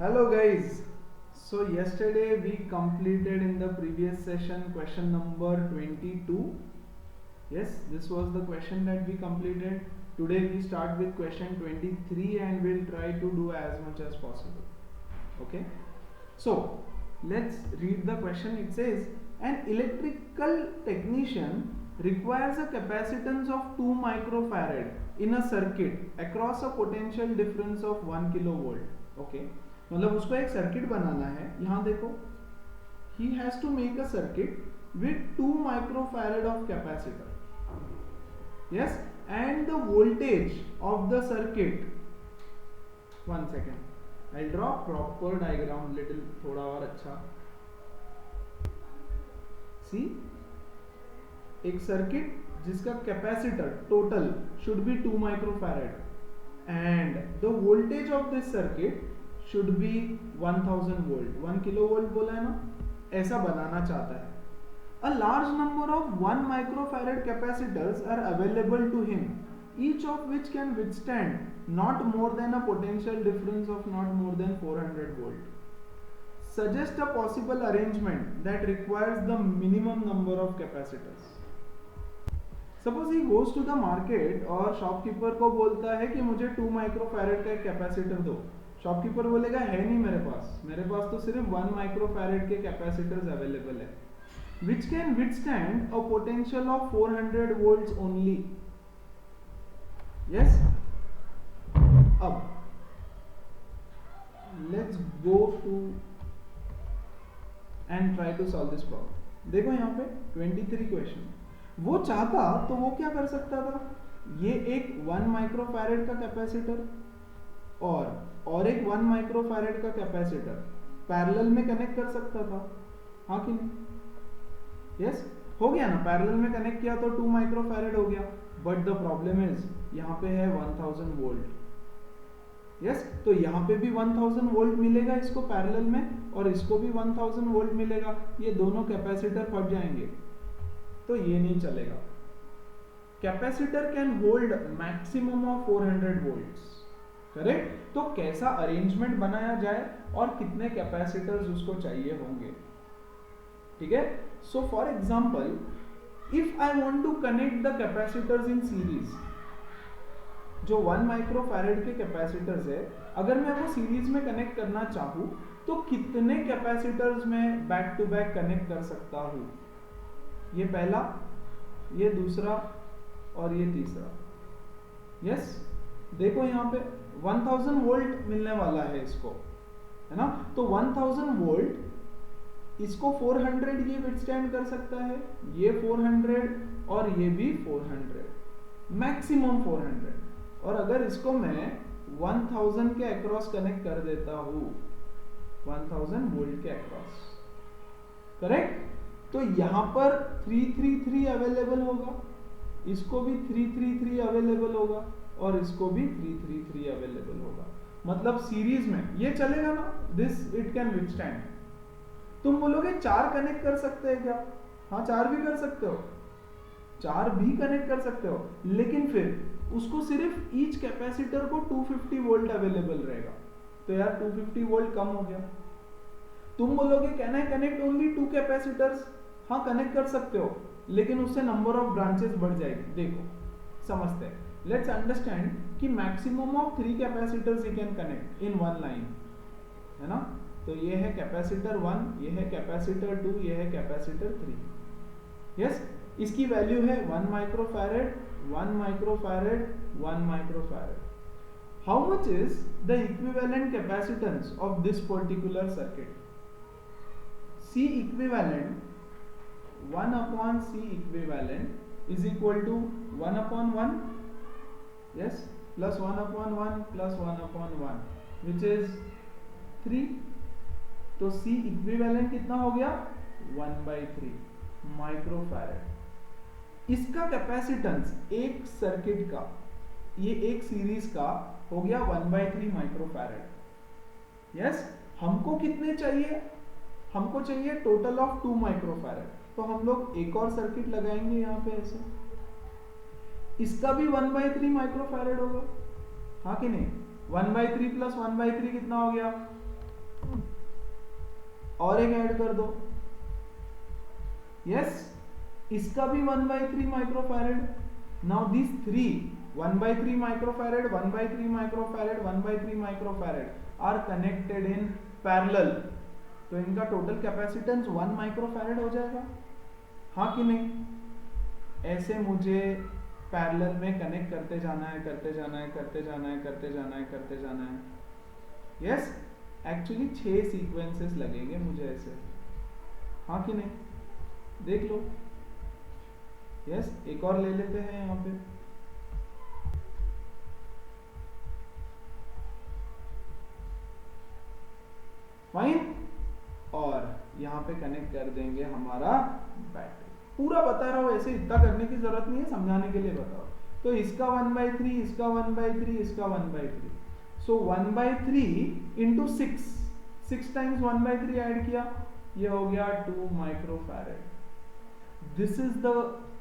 Hello guys. So yesterday we completed in the previous session question number 22. Yes, this was the question that we completed. Today we start with question 23 and we'll try to do as much as possible. Okay. So let's read the question. It says an electrical technician requires a capacitance of 2 microfarad in a circuit across a potential difference of 1 kilovolt. Okay. मतलब उसको एक circuit बनाना है. यहां देखो, he has to make a circuit with 2 microfarad of capacitor. Yes, and the voltage of the circuit. One second, I'll draw proper diagram little थोड़ा और अच्छा. See, एक सर्किट जिसका capacitor total should be 2 microfarad and the voltage of this circuit should be 1000 volt. 1 kilovolt बोला है ना, ऐसा बनाना चाहता है. A large number of 1 microfarad capacitors are available to him, each of which can withstand not more than a potential difference of not more than 400 volt. Suggest a possible arrangement that requires the minimum number of capacitors. Suppose he goes to the market और shopkeeper को बोलता है कि मुझे 2 microfarad का एक capacitor दो. Shopkeeper बोलेगा है नहीं मेरे पास तो सिर्फ 1 microfarad के कैपेसिटर्स अवेलेबल है, which can withstand a potential of 400 volts only. Yes. अब let's go to and try to solve this problem. देखो यहाँ पे 23 क्वेश्चन. वो चाहता तो वो क्या कर सकता था, ये एक 1 microfarad का कैपेसिटर और एक 1 microfarad का कैपेसिटर पैरेलल में कनेक्ट कर सकता था. हाँ कि नहीं? यस, हो गया ना. पैरेलल में कनेक्ट किया तो 2 microfarad हो गया. बट द प्रॉब्लम इज यहाँ पे है 1000 वोल्ट. यस, तो यहाँ पे भी 1000 वोल्ट मिलेगा इसको पैरेलल में और इसको भी 1000 वोल्ट मिलेगा. ये दोनों कैपेसिटर फट जाएंगे तो ये नहीं चलेगा. Capacitor can hold maximum of 400 volts. Correct. तो कैसा अरेंजमेंट बनाया जाए और कितने कैपेसिटर्स उसको चाहिए होंगे. ठीक है. So for example, if I want to connect the capacitors in series, जो 1 microfarad के कैपेसिटर्स है, अगर मैं वो सीरीज में कनेक्ट करना चाहूं तो कितने कैपेसिटर्स में बैक टू बैक कनेक्ट कर सकता हूं. ये पहला, ये दूसरा और ये तीसरा. यस, देखो यहाँ पे 1000 वोल्ट मिलने वाला है इसको, है ना. तो 1000 वोल्ट, इसको 400 ये विथस्टैंड कर सकता है, ये 400 और ये भी 400, मैक्सिमम 400. और अगर इसको मैं 1000 के अक्रॉस कनेक्ट कर देता हूं, 1000 वोल्ट के अक्रॉस, करेक्ट, तो यहां पर 333 अवेलेबल होगा, इसको भी 333 अवेलेबल होगा और इसको भी 333 अवेलेबल होगा. मतलब सीरीज में ये चलेगा ना, दिस इट कैन विथस्टैंड. तुम बोलोगे 4 कनेक्ट कर सकते हैं क्या? हाँ, 4 भी कर सकते हो, 4 भी कनेक्ट कर सकते हो, लेकिन फिर उसको सिर्फ ईच कैपेसिटर को 250 वोल्ट अवेलेबल रहेगा. तो यार 250 वोल्ट कम हो गया. तुम बोलोगे can I connect only 2 capacitors? हाँ, कनेक्ट कर सकते हो, लेकिन उससे नंबर ऑफ ब्रांचेस बढ़ जाएगी. देखो, समझते हैं. लेट्स अंडरस्टैंड कि maximum of 3 capacitors you can connect in one line, है ना. तो ये है कैपेसिटर 1, ये है कैपेसिटर 2, ये है कैपेसिटर 3. यस, इसकी वैल्यू है 1 microfarad, 1 microfarad, 1 microfarad. How much is the equivalent capacitance of this particular circuit? C equivalent, 1 upon C equivalent is equal to 1 upon 1, yes, plus 1 upon 1 plus 1 upon 1, which is 3. तो C equivalent कितना हो गया? 1/3 microfarad. इसका capacitance एक circuit का, ये एक series का हो गया 1/3 microfarad. यस, हमको कितने चाहिए? हमको चाहिए टोटल ऑफ 2 microfarad. तो हम लोग एक और सर्किट लगाएंगे यहाँ पे ऐसे, इसका भी 1/3 microfarad होगा. हाँ कि नहीं? 1/3 प्लस 1/3 कितना हो गया? और एक ऐड कर दो, यस, इसका भी 1/3 microfarad. Now this three 1/3 microfarad, 1/3 microfarad, 1/3 microfarad are connected in parallel, तो इनका टोटल कैपेसिटेंस 1 माइक्रोफैरेड हो जाएगा, हाँ कि नहीं? ऐसे मुझे पैरेलल में कनेक्ट करते जाना है, करते जाना है, करते जाना है, करते जाना है, करते जाना है। यस, एक्चुअली 6 सीक्वेंसेस लगेंगे मुझे ऐसे, हाँ कि नहीं? देख लो। यस, एक और ले लेते हैं यहाँ पे। फाइन, और यहाँ पे कनेक्ट कर देंगे हमारा बैटरी। पूरा बता रहा हूँ, ऐसे इतना करने की जरूरत नहीं है, समझाने के लिए बताओ। तो इसका 1/3, इसका 1/3, इसका 1/3, सो 1/3 इंटू 6 टाइम्स 1/3 ऐड किया, ये हो गया 2 microfarad. This is the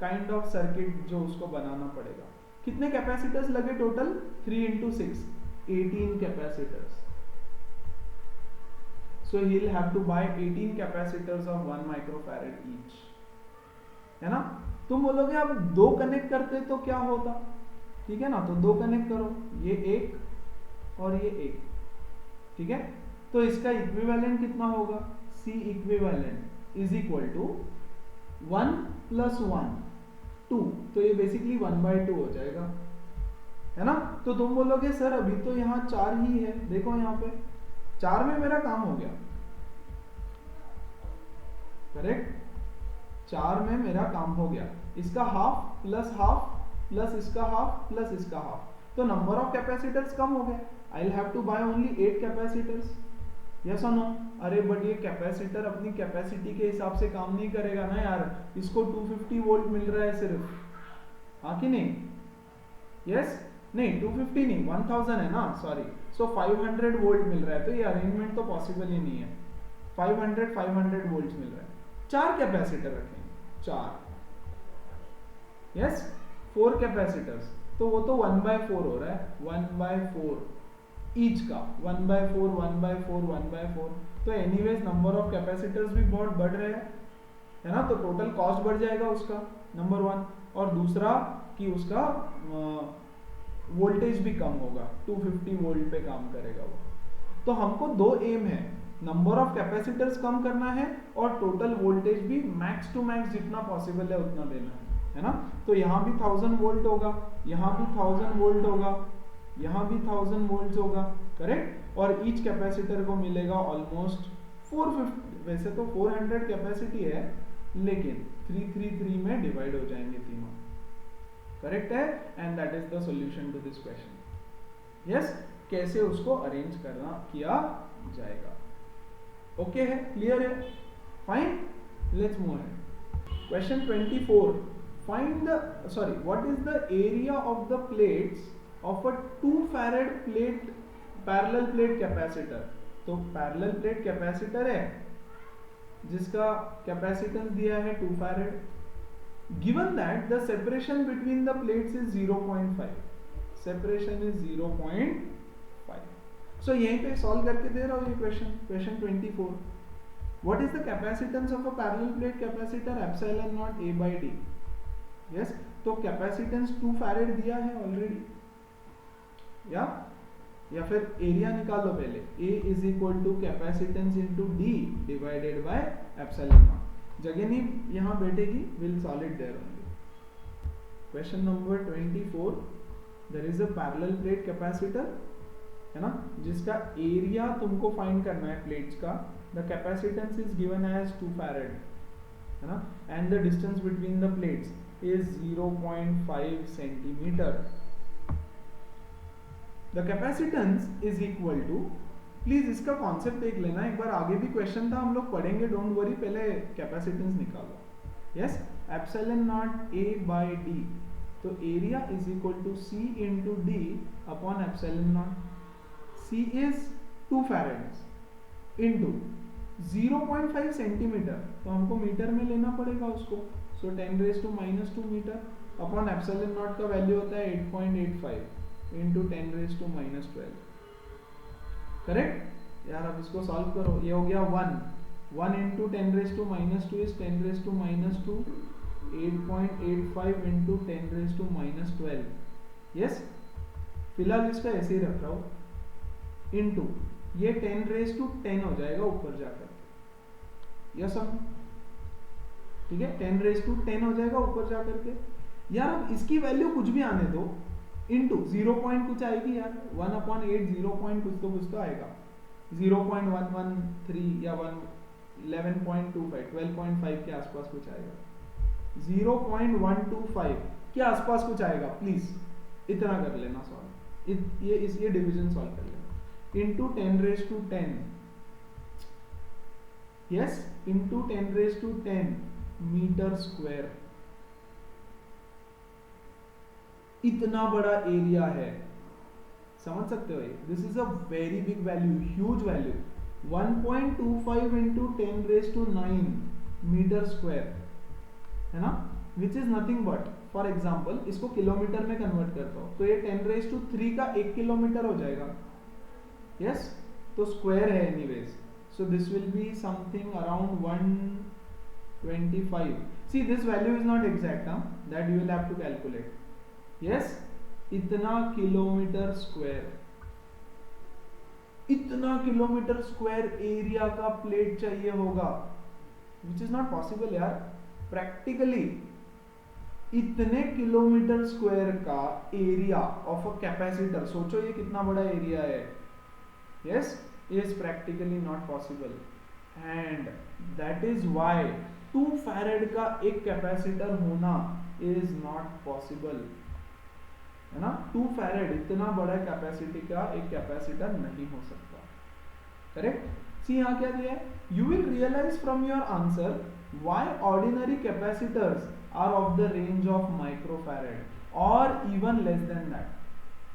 kind of circuit जो उसको बनाना पड़ेगा। कितने कैपेसिटर्स लगे total? 3 into 6, 18 capacitors. So he'll have to buy 18 capacitors of 1 microfarad each, है ना? तुम बोलोगे अब 2 कनेक्ट करते तो क्या होता, ठीक है ना? तो 2 कनेक्ट करो, ये एक और ये एक, ठीक है? तो इसका इक्विवेलेंट कितना होगा? C equivalent is equal to 1 plus 1 2, तो ये बेसिकली 1/2 हो जाएगा, है ना? तो तुम बोलोगे सर अभी तो यहाँ 4 ही है, देखो यहाँ पे 4 में मेरा काम हो गया, करेक्ट? 4 में मेरा काम हो गया, इसका हाफ प्लस इसका हाफ प्लस इसका हाफ, तो नंबर ऑफ कैपेसिटर्स कम हो गए। I will have to buy only 8 capacitors, yes और नो? अरे बट ये कैपेसिटर अपनी कैपेसिटी के हिसाब से काम नहीं करेगा ना यार, इसको 250 वोल्ट मिल रहा है सिर्फ, हाँ कि नहीं? यस, नहीं 250 नहीं, 1000 है ना, सॉरी, सो 500 वोल्ट मिल रहा है, तो ये अरेंजमेंट तो पॉसिबल ही नहीं है। 500 वोल्ट मिल रहा है, 4 कैपेसिटर रखेंगे, 4, यस, 4 कैपेसिटर्स, तो वो तो 1/4 हो रहा है, 1/4 ईच का, 1/4 1/4 1/4, तो एनीवेज नंबर ऑफ कैपेसिटर्स भी बहुत बढ़ रहे हैं, है ना? तो टोटल कॉस्ट बढ़ जाएगा उसका, नंबर 1, और दूसरा कि उसका वोल्टेज भी कम होगा, 250 वोल्ट पे काम करेगा वो। तो हमको 2 एम है, नंबर ऑफ कैपेसिटर्स कम करना है और टोटल वोल्टेज भी मैक्स टू मैक्स जितना पॉसिबल है उतना देना है ना? तो यहाँ भी 1000 वोल्ट होगा, यहाँ भी 1000 वोल्ट होगा, यहाँ भी 1000 वोल्ट होगा, करेक्ट? और ईच कैपेसिटर को मिलेगा ऑलमोस्ट 450, वैसे तो 400 कैपेसिटी है, लेकिन 333 में डिवाइड हो जाएंगे तीनों, करेक्ट है? And that is the solution to this question. Yes, कैसे उसको अरेंज करना किया जाएगा, ओके है, क्लियर है? Fine, let's move ahead. Question 24, find the, sorry, what is the area of the plates of a 2 farad plate parallel plate capacitor. तो parallel plate capacitor है जिसका कैपेसिटेंस दिया है 2 farad, given that the separation between the plates is 0.5, separation is 0.5, so यहीं पे solve करके दे रहा हूँ ये question 24। what is the capacitance of a parallel plate capacitor? epsilon naught a by d, yes, तो कैपेसिटेंस 2 फैरेड दिया है already, या फिर एरिया निकालो पहले, A is equal to capacitance into D divided by epsilon naught, जगह नहीं यहाँ बैठेगी, will solve it there only. Question number 24, there is a parallel plate capacitor, है ना, जिसका एरिया तुमको फाइंड करना है प्लेट्स का, the capacitance is given as 2 farad, है ना, and the distance between the plates is 0.5 centimetre. The capacitance is equal to, please इसका कॉन्सेप्ट देख लेना एक बार, आगे भी क्वेश्चन था, हम लोग पढ़ेंगे, डोंट वरी, पहले कैपेसिटेंस निकालो। Yes, epsilon nought A by D, तो area is equal to C into D upon epsilon nought. C is 2 farad into 0.5 centimetre, तो हमको मीटर में लेना पड़ेगा उसको, so 10⁻⁻² metre upon epsilon nought का वैल्यू होता है 8.85 इंटू 10⁻12, करेक्ट? यार अब इसको सॉल्व करो, ये हो गया 1 इंटू 10⁻² इज 10⁻², 8.85 इंटू 10⁻12। यस, फिलहाल इसका ऐसे ही रख रहा हूँ, इंटू ये 10⁻10 हो जाएगा ऊपर जाकर। यस हम, ठीक है, 10⁻10 हो जाएगा ऊपर जाकर के। यार अब इसकी वैल्यू कुछ भी आने दो, इंटू 0 पॉइंट कुछ आएगी यार, 1/8 0 पॉइंट कुछ तो आएगा, 0.113 या 11.25 12.5 के आसपास कुछ आएगा, 0.125 के आसपास कुछ आएगा। प्लीज इतना कर लेना सॉल्व, ये डिवीजन सॉल्व कर लेना, into 10⁻10, yes, into 10⁻10 metre square. इतना बड़ा एरिया है, समझ सकते हो, this is a very big value, huge value, 1.25 into 10⁻9 metre square, है ना, which is nothing but, for example इसको किलोमीटर में कन्वर्ट करता हूं तो ये 10⁻3 का 1 किलोमीटर हो जाएगा। यस, तो स्क्वायर है anyways, so this will be something around 125। See this value is not exact, that you will have to calculate. Yes, इतना किलोमीटर स्क्वायर, इतना किलोमीटर स्क्वायर एरिया का प्लेट चाहिए होगा, विच इज नॉट पॉसिबल यार practically. इतने kilometre square का area of a capacitor, सोचो ये कितना बड़ा एरिया है। Yes, is practically not possible, and that is why 2 farad का एक कैपेसिटर होना इज नॉट पॉसिबल, है ना। 2 फैरेड इतना बड़ा कैपेसिटी का एक कैपेसिटर नहीं हो सकता, करेक्ट। सी यहाँ क्या दिया है, you will realise from your answer why ordinary capacitors are of the range of microfarad और इवन लेस देन दैट।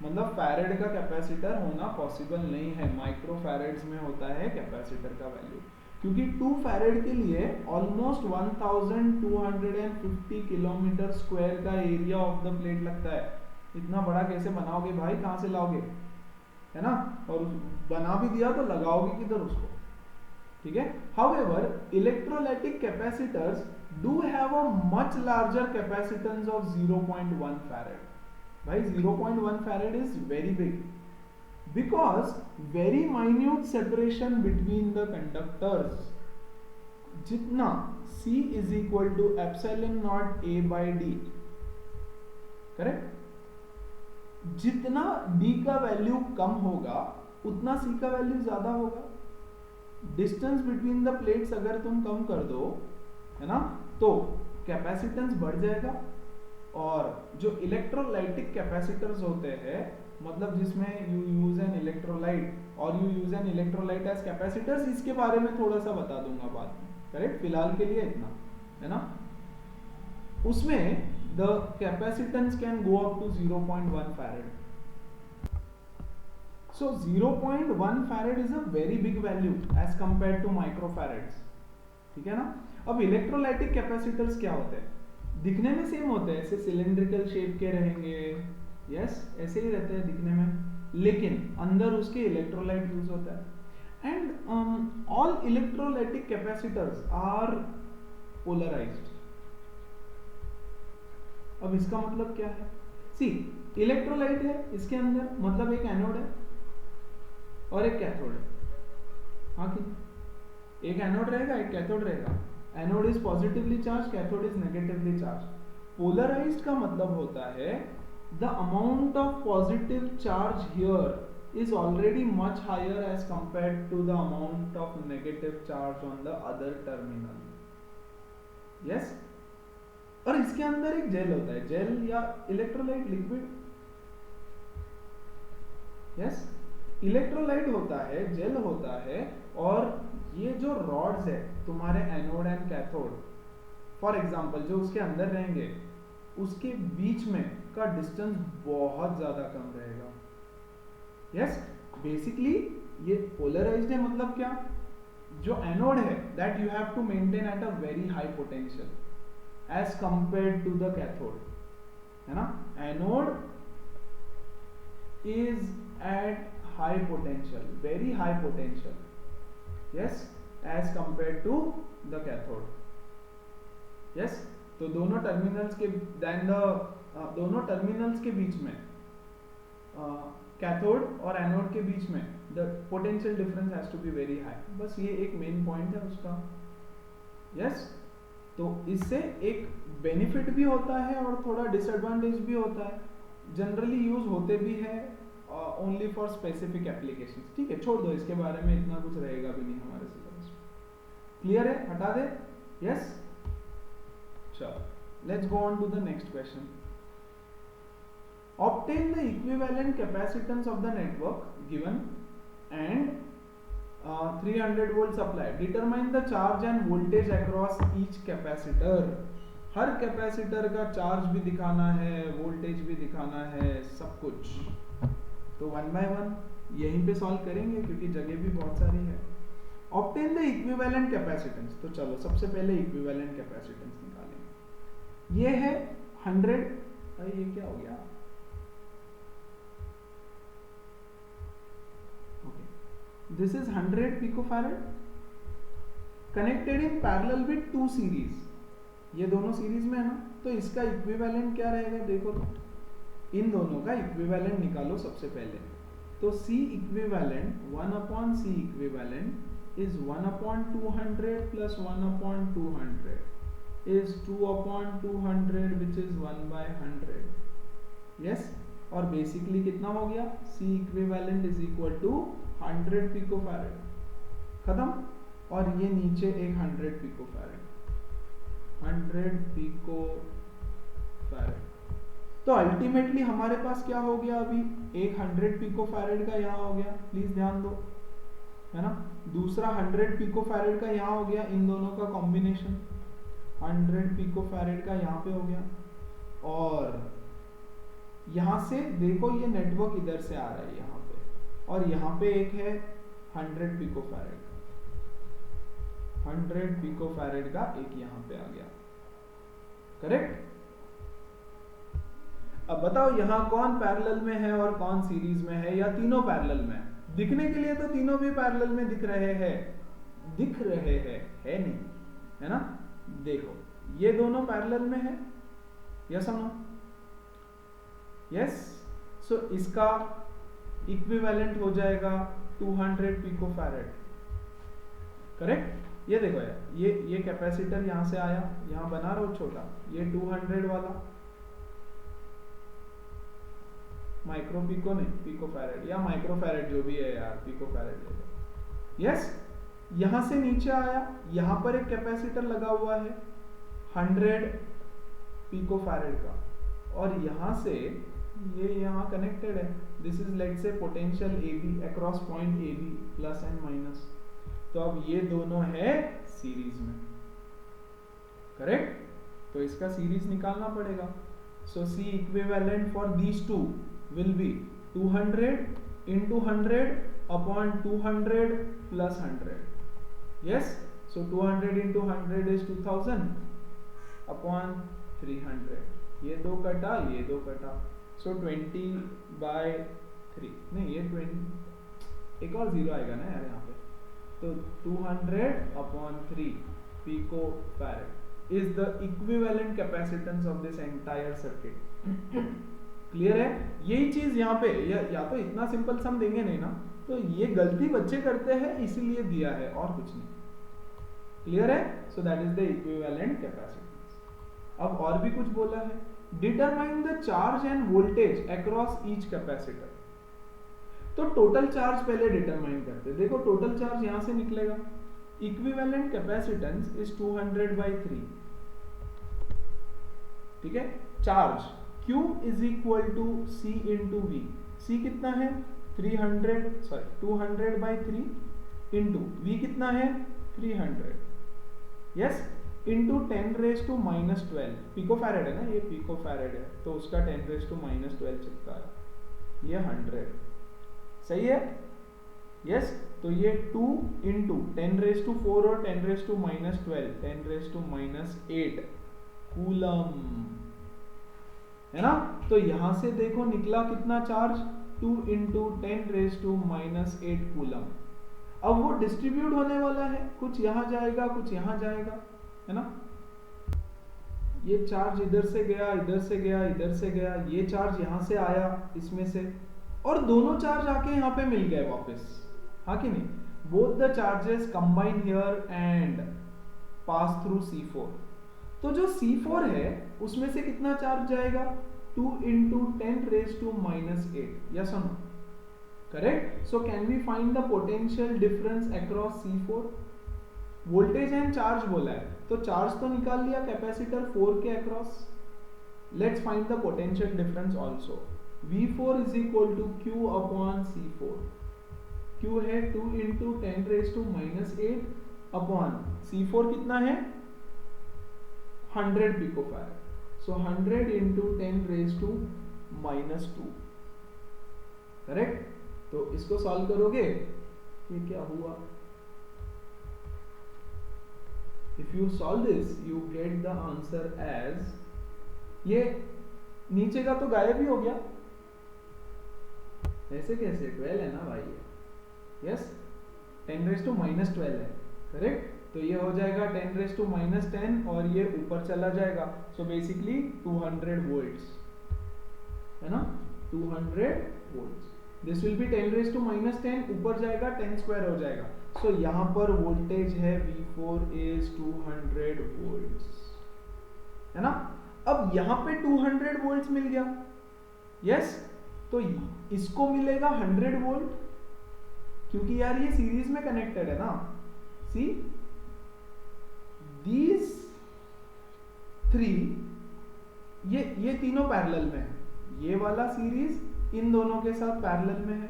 मतलब फैरेड का कैपेसिटर होना पॉसिबल नहीं है, माइक्रोफैरेड्स में होता है कैपेसिटर का वैल्यू, क्योंकि 2 फैरेड के लिए ऑलमोस्ट 1250 किलोमीटर स्क्वायर का एरिया ऑफ द प्लेट लगता है। इतना बड़ा कैसे बनाओगे भाई, कहां से लाओगे, है ना, और बना भी दिया तो लगाओगे किधर उसको, ठीक है। However electrolytic capacitors do have a much larger capacitance of 0.1 farad. भाई 0.1 farad is very big, because very minute separation between the conductors, जितना C is equal to epsilon not A by D, correct. जितना D का value कम होगा उतना C का value ज्यादा होगा। डिस्टेंस बिटवीन द प्लेट्स अगर तुम कम कर दो, है ना, तो कैपेसिटेंस बढ़ जाएगा। और जो इलेक्ट्रोलाइटिक कैपेसिटर्स होते हैं, मतलब जिसमें यू यूज एन इलेक्ट्रोलाइट और you use an electrolyte as capacitors, इसके बारे में थोड़ा सा बता दूंगा बाद में, करेक्ट। फिलहाल के लिए इतना, है ना। उसमें the capacitance can go up to 0.1 farad. So 0.1 farad is a very big value as compared to microfarads, ठीक है ना। अब इलेक्ट्रोलाइटिक कैपेसिटर्स क्या होते हैं, दिखने में सेम होते हैं, ऐसे सिलिंड्रिकल शेप के रहेंगे, यस, ऐसे ही रहते हैं दिखने में, लेकिन अंदर उसके इलेक्ट्रोलाइट यूज होता है। And all electrolytic capacitors are polarised. अब इसका मतलब क्या है, सी इलेक्ट्रोलाइट है इसके अंदर, मतलब एक एनोड है और एक कैथोड है, हाँ कि एक एनोड रहेगा एक कैथोड रहेगा। Anode is positively charge, cathode is negatively charge. Polarised का मतलब होता है the amount of positive charge here is already much higher as compared to the amount of negative charge on the other terminal. Yes, और इसके अंदर एक jail होता है, जेल या इलेक्ट्रोलाइट लिक्विड। यस, इलेक्ट्रोलाइट होता है, जेल होता है, और ये जो रॉड्स है तुम्हारे anode and cathode, for example जो उसके अंदर रहेंगे, उसके बीच में का डिस्टेंस बहुत ज्यादा कम रहेगा। यस, बेसिकली ये पोलराइज्ड है, मतलब क्या, जो एनोड है that you have to maintain at a very high potential as compared to the cathode, है ना। Anode is at high potential, very high potential, yes, as compare to the cathode, yes. तो दोनों terminals के बीच में cathode और anode के बीच में the potential difference has to be very high. बस ये एक मेन पॉइंट है उसका, यस। तो इससे एक बेनिफिट भी होता है और थोड़ा डिसएडवांटेज भी होता है। जनरली यूज होते भी है ओनली फॉर स्पेसिफिक एप्लीकेशंस। ठीक है, छोड़ दो, इसके बारे में इतना कुछ रहेगा भी नहीं हमारे सिलेबस में। क्लियर है, हटा दे, यस। चलो, let's go on to the next question. Obtain the equivalent capacitance of the network given and 300 volt supply. Determine the charge and voltage across each capacitor. Her capacitor का charge भी दिखाना है, voltage भी दिखाना है, सब कुछ। तो वन बाय वन यहीं पे सॉल्व करेंगे क्योंकि जगह भी बहुत सारी है। Obtain the equivalent capacitance. तो चलो सबसे पहले equivalent capacitance निकालेंगे। ये है 100, अरे ये क्या हो गया? This is 100 picofarad connected in parallel with 2 series. ये दोनों सीरीज में है ना, तो इसका इक्विवेलेंट क्या रहेगा? देखो तो इन दोनों का इक्विवेलेंट निकालो सबसे पहले। तो C equivalent 1/C equivalent is 1/200 plus 1/200 is 2/200 which is 1/100, yes। और बेसिकली कितना हो गया? C equivalent is equal to 100 picofarad, खत्म। और ये नीचे एक 100 पिकोफैरेड, 100 पिकोफैरेड। तो अल्टीमेटली हमारे पास क्या हो गया? अभी एक 100 पिकोफैरेड का यहाँ हो गया, प्लीज ध्यान दो, है ना। दूसरा 100 पिकोफैरेड का यहाँ हो गया, इन दोनों का कॉम्बिनेशन 100 पिकोफैरेड का यहाँ पे हो गया। और यहाँ से देखो ये नेटवर्क इधर से आ रहा है यहाँ पे, और यहाँ पे एक है 100 पिकोफैरेड, 100 पिकोफैरेड का एक यहाँ पे आ गया, करेक्ट। अब बताओ यहाँ कौन पैरेलल में है और कौन सीरीज में है, या तीनों पैरेलल में है? दिखने के लिए तो तीनों भी पैरेलल में दिख रहे हैं, है नहीं, है ना। देखो ये दोनों पैरेलल में है, यस और नो? यस। सो इसका इक्विवेलेंट हो जाएगा 200 पिकोफैरेड, करेक्ट। ये देखो यार, ये कैपेसिटर यहां से आया, यहां बना रहा हूं छोटा, ये 200 वाला, माइक्रो पिको नहीं, पिकोफैरेड या माइक्रोफैरेड जो भी है यार, पिकोफैरेड ले लो, यस। यहां से नीचे आया, यहां पर एक कैपेसिटर लगा हुआ है 100 पिकोफैरेड का, और यहां से ये यहाँ कनेक्टेड है। This is let's say potential AB across point AB plus and minus. तो अब ये दोनों है सीरीज में, करेक्ट। तो इसका सीरीज निकालना पड़ेगा। सो C equivalent for these two will be 200 into 100 upon 200 plus 100, yes। So 200 into 100 is 2000 upon 300, ये दो कटा, ये दो कटा, सो 20/3, नहीं ये 20, एक और जीरो आएगा ना यार यहाँ पे। तो 200/3 picofarad is the equivalent capacitance of this entire circuit। Clear है? यही चीज यहाँ पे या तो इतना सिंपल सम देंगे नहीं ना, तो ये गलती बच्चे करते हैं इसीलिए दिया है, और कुछ नहीं। क्लियर है? सो that is the equivalent capacitance. अब और भी कुछ बोला है, determine the charge end voltage across each capacitor. तो टोटल चार्ज पहले डिटरमाइन करते हैं। देखो टोटल चार्ज यहां से निकलेगा, इक्विवेलेंट कैपेसिटेंस इज 200/3, ठीक है। Charge Q is equal to C into V। C कितना है? 200/3 इंटू V कितना है? 300, यस, इंटू 10⁻⁻12 पिकोफैरेड है ना, ये पिकोफैरेड है, तो उसका 10⁻⁻12 चिपका है, ये 100, सही है, यस। तो ये 2 इंटू 10⁻4 और 10⁻12 10⁻8 कूलम, है ना। तो यहां से देखो निकला कितना चार्ज? 2 into 10⁻8 coulomb. अब वो डिस्ट्रीब्यूट होने वाला है, कुछ यहाँ जाएगा कुछ यहाँ जाएगा, है ना। ये चार्ज इधर से गया इधर से गया इधर से गया, ये चार्ज यहाँ से आया इसमें से, और दोनों चार्ज आके यहाँ पे मिल गए वापस, हाँ कि नहीं। Both the charges combine here and pass through C4। तो जो C4 है उसमें से कितना चार्ज जाएगा, 2 into 10 raised to -8, yes or no? Correct? So can we find the potential difference across C4? Voltage and charge बोला है, तो चार्ज तो निकाल लिया कैपेसिटर 4 के across. Let's find the potential difference also. V4 is equal to Q upon C4। Q है 2 into 10 raised to -8 upon C4 कितना है 100 picofarad, so 100 into 10 raised to -2, correct. तो इसको सॉल्व करोगे, ये क्या हुआ, if you solve this you get the answer as, ये नीचे का तो गायब ही हो गया, ऐसे कैसे 12 है ना भाई, यस 10 raised to -12 है, करेक्ट। तो ये हो जाएगा 10 raised to -10 और ये ऊपर चला जाएगा, सो बेसिकली 200 वोल्ट्स, है ना, 200 volts. This will B 10 raised to -10, ऊपर जाएगा 10 स्क्वायर हो जाएगा, सो यहाँ पर वोल्टेज है V4 is 200 वोल्ट्स, है ना। अब यहाँ पे 200 वोल्ट्स मिल गया, यस, तो इसको मिलेगा 100 वोल्ट, क्योंकि यार ये सीरीज में कनेक्टेड है ना। सी these 3, ये तीनों पैरेलल में है, ये वाला सीरीज इन दोनों के साथ पैरेलल में है,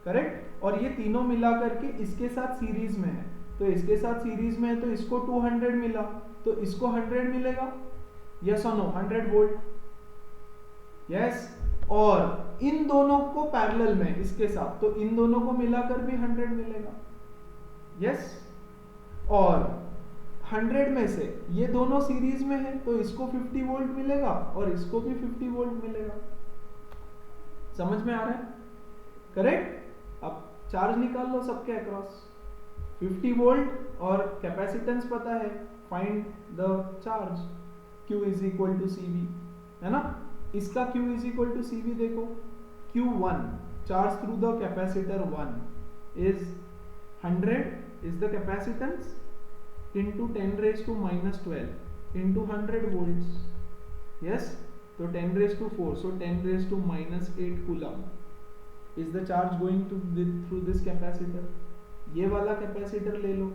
करेक्ट। और ये तीनों मिला करके इसके साथ सीरीज में है, तो इसके साथ सीरीज में है तो इसको 200 मिला, तो इसको 100 मिलेगा, यस और नो, 100 वोल्ट, यस। और इन दोनों को पैरेलल में इसके साथ, तो इन दोनों को मिलाकर भी 100 मिलेगा, यस। और 100 में से ये दोनों सीरीज में है तो इसको 50 वोल्ट मिलेगा और इसको भी 50 वोल्ट मिलेगा, समझ में आ रहा है, करेक्ट। अब चार्ज निकाल लो सबके अक्रॉस, 50 वोल्ट और कैपेसिटेंस पता है, find the charge, Q is equal to CV, है ना। इसका Q is equal to CV देखो, Q1 charge through the capacitor 1 is 100 is the capacitance into 10 raised to -12 into 100 volts, yes, so 10 raised to 4, so 10 raised to -8 coulomb is the charge going to through this capacitor। ये वाला capacitor ले लो,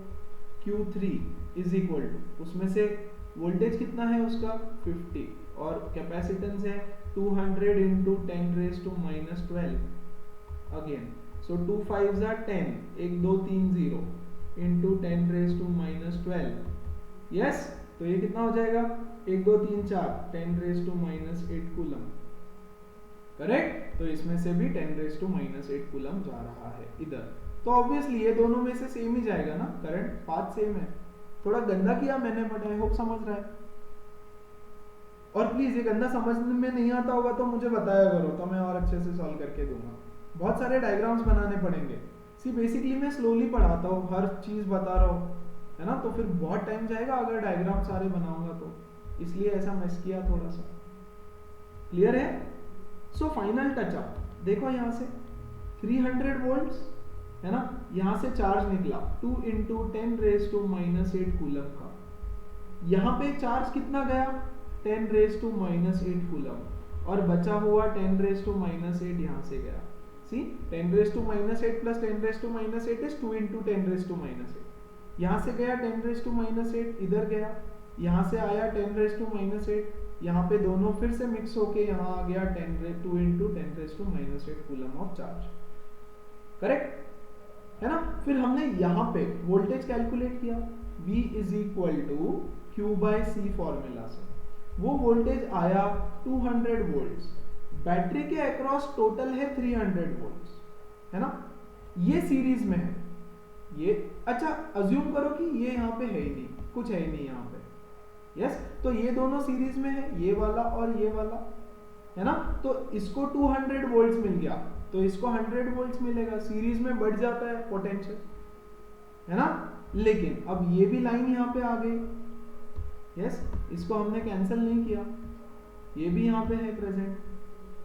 Q3 is equal to, उसमें से voltage कितना है उसका 50 और capacitance है 200 into 10 raised to -12 again, so 2 5s are 10, 1 2 3 0 into 10 raised to -12, yes। तो ये कितना हो जाएगा 1 2 3 4, 10 raised to -8 कूलम, करेक्ट। तो इसमें से भी 10 raised to -8 कूलम जा रहा है इधर, तो ऑब्वियसली ये दोनों में से सेम ही जाएगा ना, करंट पाथ सेम है। थोड़ा गंदा किया मैंने, बट आई होप समझ रहा है। और प्लीज ये गंदा समझने में नहीं आता होगा तो मुझे बताया करो, तो मैं और अच्छे से सॉल्व करके दूंगा। बहुत सारे डायग्राम्स बनाने पड़ेंगे, सी बेसिकली मैं स्लोली पढ़ाता हूँ, हर चीज बता रहा हूँ, है ना, तो फिर बहुत टाइम जाएगा अगर डायग्राम सारे बनाऊंगा तो, इसलिए ऐसा मिस किया थोड़ा सा। क्लियर है? सो फाइनल टचअप देखो, यहाँ से 300 वोल्ट्स है ना, यहाँ से चार्ज निकला 2 into 10 raised to -8 कूलम का, यहाँ पे चार्ज कितना गया 10 raised to -8 कूलम, और बचा हुआ 10 raised to -8 यहाँ से गया। See, 10 raised to -8 plus 10 raised to -8 is 2 into 10 raised to -8। यहाँ से गया 10 raised to -8, इधर गया, यहाँ से आया 10 raised to -8, यहाँ पे दोनों फिर से मिक्स होके यहाँ आ गया 2 into 10 raised to -8 coulomb of charge, correct है ना। फिर हमने यहाँ पे वोल्टेज कैलकुलेट किया, V is equal to Q by C formula से, वो वोल्टेज आया 200 वोल्ट्स, बैटरी के अक्रॉस टोटल है 300 वोल्ट्स, है ना, ये सीरीज में है ये। अच्छा अज्यूम करो कि ये यहाँ पे है ही नहीं, कुछ है ही नहीं यहाँ पे, यस। तो ये दोनों सीरीज में है, ये वाला और ये वाला, है ना। तो इसको 200 वोल्ट्स मिल गया, तो इसको 100 वोल्ट्स मिलेगा, सीरीज में बढ़ जाता है पोटेंशियल, है ना। लेकिन अब ये भी लाइन यहाँ पे आ गई, यस, इसको हमने कैंसिल नहीं किया, ये भी यहाँ पे है प्रेजेंट,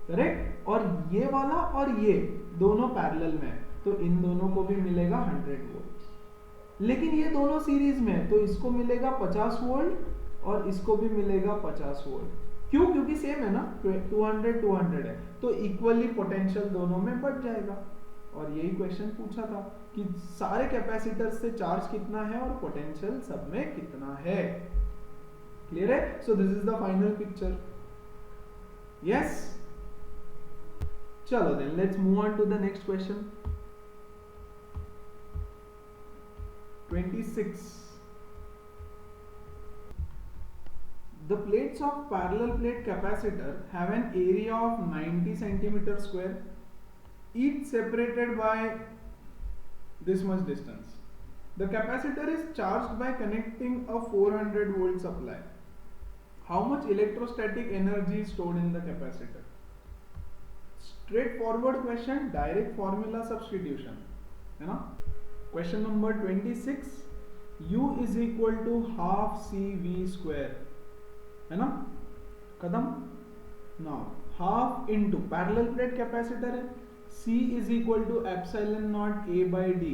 करेक्ट। और ये वाला और ये दोनों पैरेलल में है, तो इन दोनों को भी मिलेगा 100 वोल्ट। लेकिन ये दोनों सीरीज में है, तो इसको मिलेगा 50 वोल्ट और इसको भी मिलेगा 50 वोल्ट। क्यों? क्योंकि सेम है ना, 200 है, तो इक्वली पोटेंशियल दोनों में बढ़ जाएगा। और यही क्वेश्चन पूछा था कि सारे कैपेसिटर से चार्ज कितना है और पोटेंशियल सब में कितना है। क्लियर है? So this is the final picture. Yes, चलो then let's move on to the next question. 26. The plates of parallel plate capacitor have an area of 90 centimeter square, each separated by this much distance. The capacitor is charged by connecting a 400 volt supply. How much electrostatic energy is stored in the capacitor? Straightforward question, direct formula substitution, है ना। Question number 26, U is equal to half CV square, है ना। कदम now half into parallel plate capacitor है, C is equal to epsilon not A by D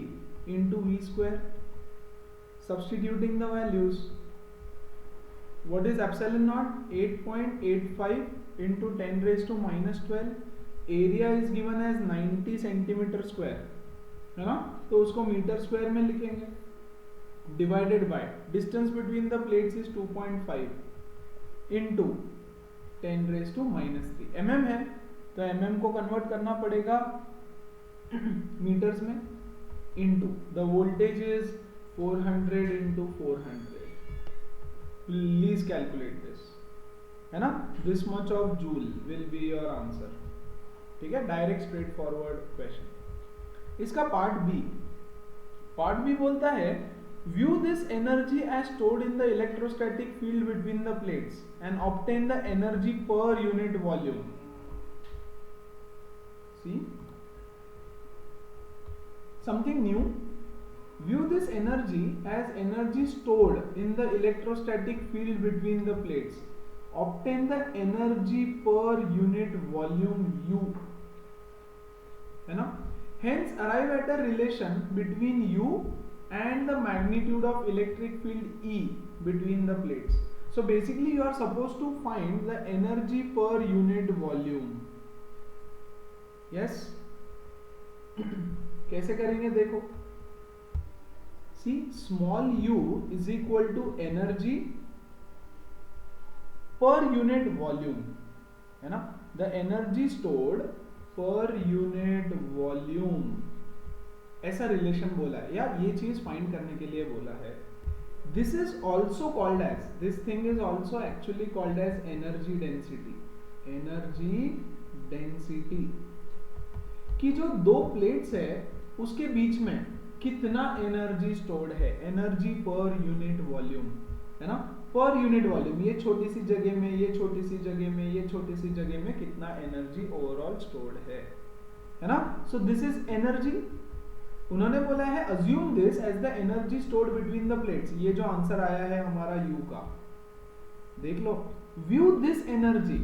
into V square. Substituting the values, what is epsilon nought? 8.85 into 10 raise to -12। Area is given as 90 centimetre square, है ना, तो उसको metre square में लिखेंगे, divided by distance between the plates is 2.5 into 10 raise to -3। mm है, तो mm को convert करना पड़ेगा मीटर्स में, into the voltage is 400 into 400। Please calculate this, है ना। This much of joule will be your answer. ठीक है, डायरेक्ट स्ट्रेट फॉरवर्ड क्वेश्चन। इसका पार्ट बी बोलता है view this energy as stored in the electrostatic field between the plates and obtain the energy per unit volume. See something new, view this energy as energy stored in the electrostatic field between the plates, obtain the energy per unit volume U, है ना। hence arrive at a relation between U and the magnitude of electric field E between the plates. So basically you are supposed to find the energy per unit volume. yes कैसे करेंगे देखो, see small u is equal to energy per unit volume, है ना, the energy stored per unit volume, ऐसा relation बोला है यार, ये चीज फाइंड करने के लिए बोला है। This is also called as, this thing is also actually called as energy density. Energy density कि जो दो प्लेट्स है उसके बीच में कितना एनर्जी स्टोर्ड है, एनर्जी पर यूनिट वॉल्यूम, है ना, पर यूनिट वॉल्यूम। ये छोटी सी जगह में, ये छोटी सी जगह में, ये छोटी सी जगह में कितना एनर्जी ओवरऑल स्टोर्ड है ना। So this is energy. उन्होंने बोला है assume this as the energy stored between the plates. ये जो आंसर आया है हमारा यू का, देख लो, व्यू दिस एनर्जी।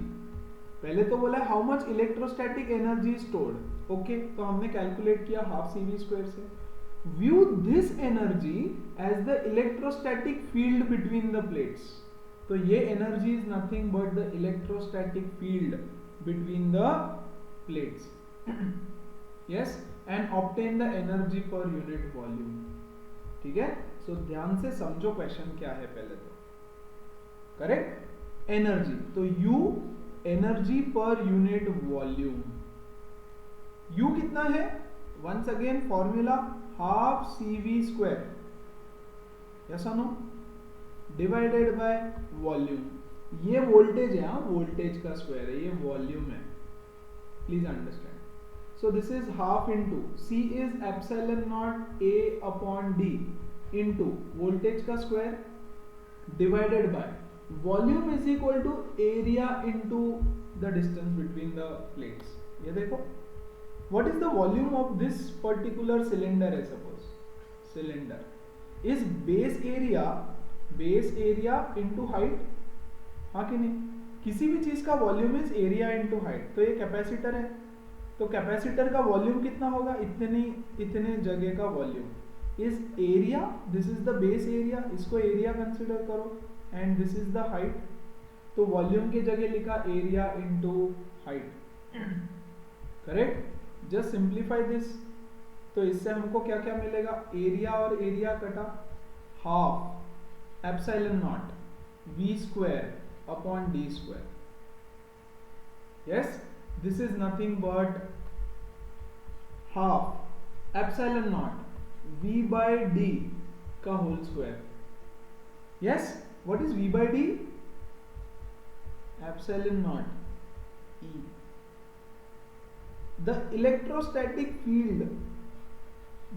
पहले तो बोला how much electrostatic energy stored, okay, तो हमने कैलकुलेट किया हाफ CV स्क्वायर से। View this energy as the electrostatic field between the plates, तो ये energy is nothing but the electrostatic field between the plates. Yes, and obtain the energy per unit volume. ठीक है, सो ध्यान से समझो question क्या है पहले तो, करेक्ट। एनर्जी, तो U energy per unit volume, U कितना है, once again formula half CV square, yes और नो, डिवाइडेड बाय वॉल्यूम। ये वोल्टेज है, हाँ, वोल्टेज का स्क्वायर है, ये वॉल्यूम है, please understand. So this is half into C is epsilon not A upon D into voltage का square divided by volume is equal to area into the distance between the plates. ये देखो, what is the volume of this particular cylinder है, suppose cylinder is base area into height, हाँ कि नहीं? किसी भी चीज का volume is area into height. तो ये कैपेसिटर है, तो कैपेसिटर का वॉल्यूम कितना होगा? इतने जगह का volume is area, this is the base area, इसको एरिया कंसिडर करो, and this is the height. तो वॉल्यूम की जगह लिखा area into height, correct? Just simplify this. तो इससे हमको क्या क्या मिलेगा? एरिया और एरिया कटा, half epsilon naught v square upon d square. Yes, this is nothing but half epsilon naught v by d का whole square. Yes, what is v by d? Epsilon naught e। The electrostatic field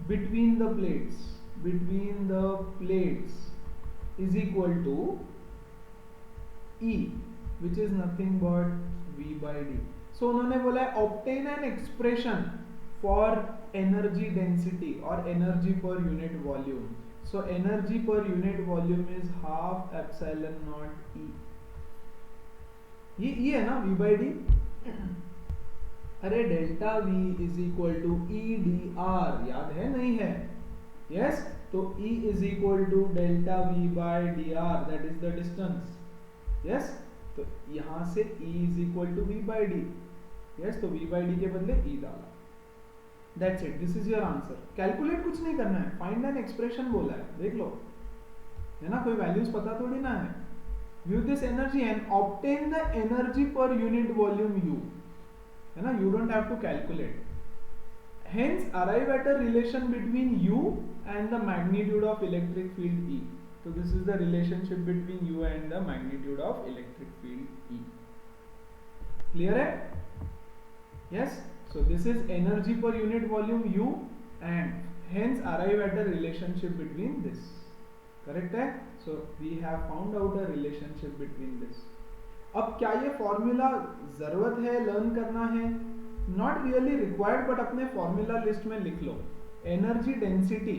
between the plates is equal to E, which is nothing but V by D. So उन्होंने बोला है obtain an expression for energy density or energy per unit volume. So energy per unit volume is half epsilon naught E. ये E है ना, V by D? अरे delta V is equal to E D R, याद है नहीं है? Yes, तो E is equal to delta V by D R, that is the distance. Yes, तो यहां से E is equal to V by D. Yes, तो V by D के बदले E डाला, that's it, this is your answer. Calculate कुछ नहीं करना है, फाइंड एन एक्सप्रेशन बोला है, देख लो, है ना? कोई वैल्यूज पता थोड़ी ना है। View this energy and obtain the energy per unit volume U, है ना? You don't have to calculate. Hence, arrive at a relation between U and the magnitude of electric field E. So this is the relationship between U and the magnitude of electric field E. Clear है? Yes. So this is energy per unit volume U, and hence arrive at a relationship between this. Correct है? So we have found out a relationship between this. अब क्या ये formula जरूरत है, learn करना है? Not really required, but अपने formula list में लिख लो। एनर्जी डेंसिटी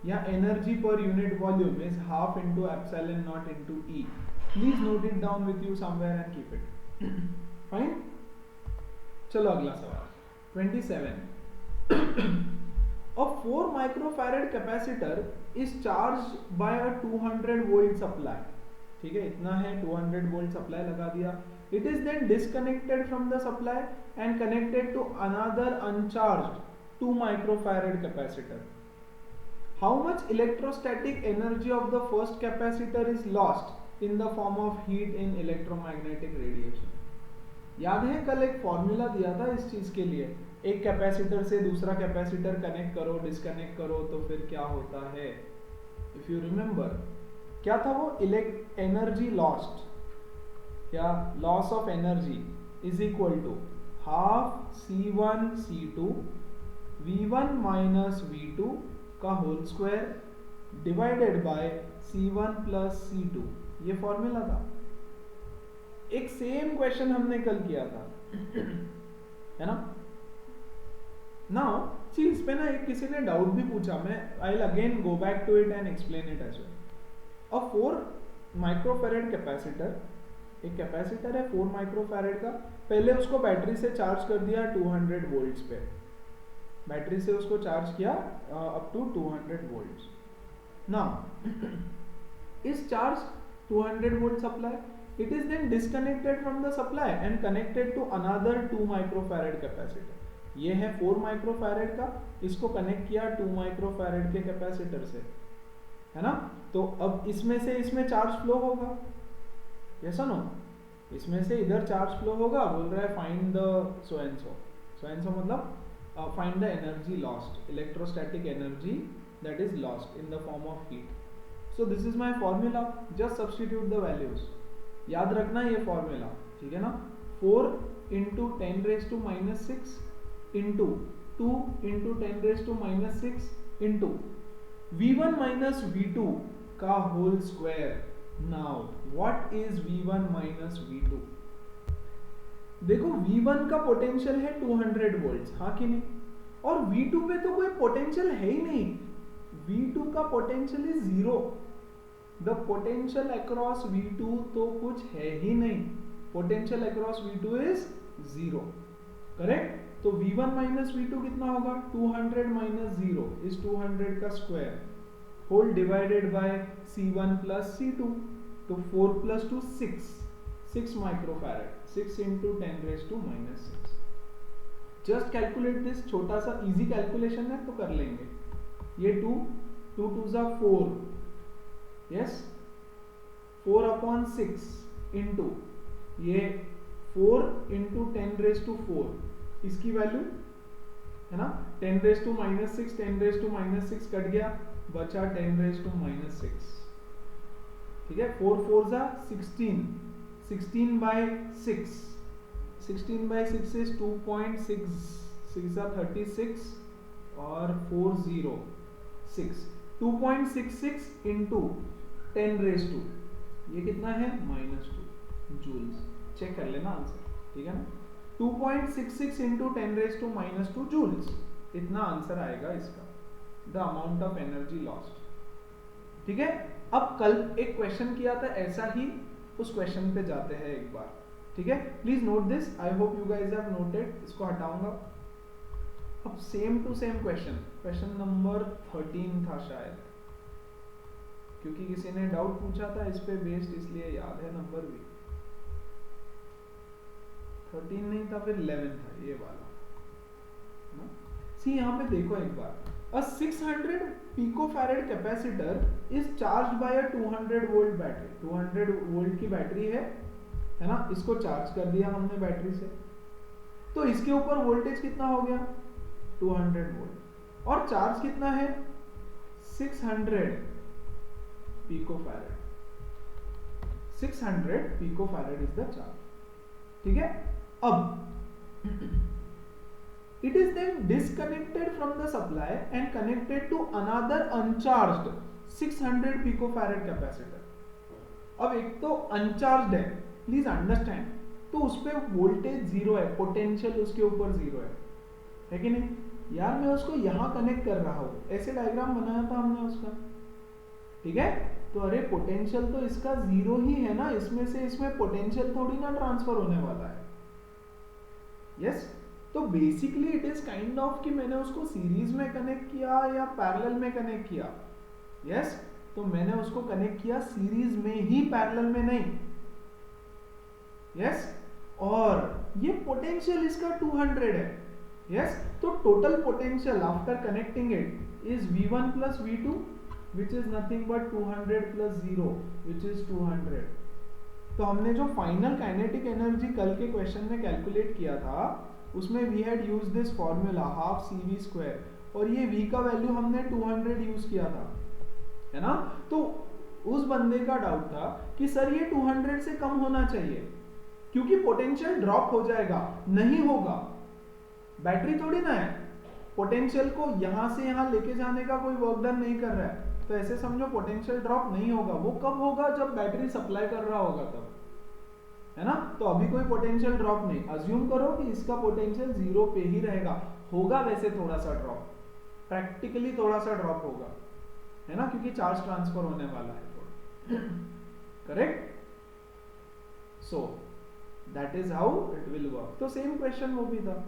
या energy per unit volume is half into epsilon not into E. Please note it down with you somewhere and keep it. Fine, चलो अगला सवाल 27। A 4 microfarad capacitor is charged by a 200 volt supply. ठीक है, इतना है, 200 volt supply लगा दिया। It is then disconnected from the supply and connected to another uncharged 2 microfarad capacitor. How much electrostatic energy of the first capacitor is lost in the form of heat in electromagnetic radiation. याद है कल एक formula दिया था इस चीज के लिए, एक कैपेसिटर से दूसरा कैपेसिटर कनेक्ट करो, डिस्कनेक्ट करो तो फिर क्या होता है? इफ यू रिमेंबर, क्या था वो? एनर्जी लॉस्ट या loss of energy is equal to half C1 C2 V1 minus V2 का whole square divided by C1 plus C2। ये फॉर्मूला था। एक सेम क्वेश्चन हमने कल किया था, है ना? नाउ सी, इस पे ना एक किसी ने डाउट भी पूछा, मैं I will again go back to it and explain it as well. A 4 microfarad capacitor, एक कैपेसिटर है 4 माइक्रोफैरेड का, पहले उसको बैटरी से चार्ज कर दिया 200 वोल्ट्स पे, बैटरी से उसको चार्ज किया अप टू 200 वोल्ट्स। नाउ इस charge 200 volt supply, it is then disconnected from the supply and connected to another 2 microfarad capacitor. ये है 4 माइक्रोफैरेड का, इसको कनेक्ट किया 2 माइक्रोफैरेड के कैपेसिटर से, है ना? तो अब इसमें से इसमें चार्ज फ्लो होगा, ऐसा नो, इसमें से इधर चार्ज फ्लो होगा। बोल रहा है find the so and so मतलब find the energy lost, electrostatic energy that is lost in the form of heat. So this is my formula, just substitute the values. याद रखना ये फॉर्मूला, ठीक है ना? 4 into 10 raise to minus 6 into 2 into 10 raise to minus 6 into V1 minus V2 का whole square. Now what is V1 minus V2? देखो V1 का potential है 200 वोल्ट्स, हाँ कि नहीं? और V2 पे तो कोई पोटेंशियल है ही नहीं। V2 का potential is 0, the potential across V2 तो कुछ है ही नहीं, potential across V2 is 0, correct. तो V1 माइनस V2 कितना होगा, 200 माइनस 0 इज 200 का square whole divided by C1 plus C2, तो 4 प्लस 2 6 microfarad, 6 into 10 raise to minus 6। Just calculate this, छोटा सा इजी कैलकुलेशन है तो कर लेंगे। ये 2 2 जा 4, यस 4 अपॉन 6 इंटू ये 4 इंटू 10 रेज टू 4, इसकी वैल्यू है ना 10 raise to minus 6, 10 raise to minus 6 कट गया, बचा 10 रेज टू माइनस 6, ठीक है। 4 4 जा 16, 16 बाय 6, 16 बाय 6 इज 2.6, 6 जा 36 और 4 0 6, 2.66 इंटू 10 रेज टू ये कितना है -2 जूल्स, चेक कर लेना आंसर, ठीक है ना। 2.66 इंटू 10 रेज टू -2 जूल्स, इतना आंसर आएगा इसका, the amount of energy lost, ठीक है। अब कल एक क्वेश्चन किया था ऐसा ही, उस क्वेश्चन पे जाते हैं एक बार, ठीक है। Please note this, I hope you guys have noted, इसको हटाऊंगा। अब same to same question, question number 13 था शायद, क्योंकि किसी ने डाउट पूछा था इस पे बेस्ड, इसलिए याद है नंबर भी। 13 नहीं था, फिर 11 था ये वाला, सी यहाँ पे देखो एक बार, a 600 picofarad capacitor is charged bye a 200 volt battery, 200 volt की बैटरी है ना, इसको चार्ज कर दिया हमने बैटरी से, तो इसके ऊपर वोल्टेज कितना हो गया 200 वोल्ट, और चार्ज कितना है 600 picofarad, 600 picofarad is the charge, ठीक है। अब it is then disconnected from the supply and connected to another uncharged 600 picofarad capacitor। अब एक तो अनचार्ज्ड है, प्लीज अंडरस्टैंड, तो उस पे वोल्टेज 0 है, पोटेंशियल उसके ऊपर 0 है कि नहीं यार। मैं उसको यहां कनेक्ट कर रहा हूं, ऐसे डायग्राम बनाया था हमने उसका, ठीक है। तो अरे पोटेंशियल तो इसका 0 ही है ना, इसमें से इसमें पोटेंशियल थोड़ी ना ट्रांसफर होने वाला है, यस। तो basically it is kind of कि मैंने उसको सीरीज में कनेक्ट किया या पैरेलल में कनेक्ट किया, यस। तो मैंने उसको कनेक्ट किया सीरीज में ही, पैरेलल में नहीं, यस। और ये पोटेंशियल इसका 200 है, यस। तो total potential after connecting it is V1 plus V2 which is nothing but 200 plus 0 which is 200। तो हमने जो फाइनल काइनेटिक एनर्जी कल के क्वेश्चन में कैलकुलेट किया था उसमें we had used this formula half CV square, और ये V का वैल्यू हमने 200 यूज किया था, है ना। तो उस बंदे का डाउट था कि सर ये 200 से कम होना चाहिए क्योंकि पोटेंशियल ड्रॉप हो जाएगा, नहीं होगा, बैटरी थोड़ी ना है, पोटेंशियल को यहां से यहां लेके जाने का कोई वर्क डन नहीं कर रहा है, तो ऐसे समझो पोटेंशियल ड्रॉप नहीं होगा। वो कब होगा, जब बैटरी सप्लाई कर रहा होगा तब, है ना। तो अभी कोई पोटेंशियल ड्रॉप नहीं, अज्यूम करो कि इसका पोटेंशियल 0 पे ही रहेगा, होगा वैसे थोड़ा सा ड्रॉप, प्रैक्टिकली थोड़ा सा ड्रॉप होगा, है ना, क्योंकि चार्ज ट्रांसफर होने वाला है थोड़ा, correct. So that is how it will work. तो सेम क्वेश्चन वो भी था।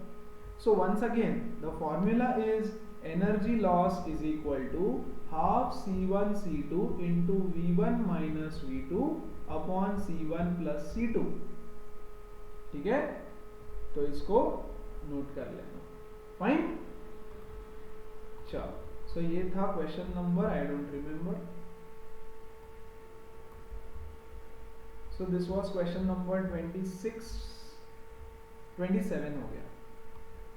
So once again the formula is energy loss is equal to half C1 C2 into V1 minus V2 upon C1 plus C2, ठीक है। तो इसको note कर लेना, फाइन। चलो, सो ये था question number, I don't remember, so this was question number 27 हो गया,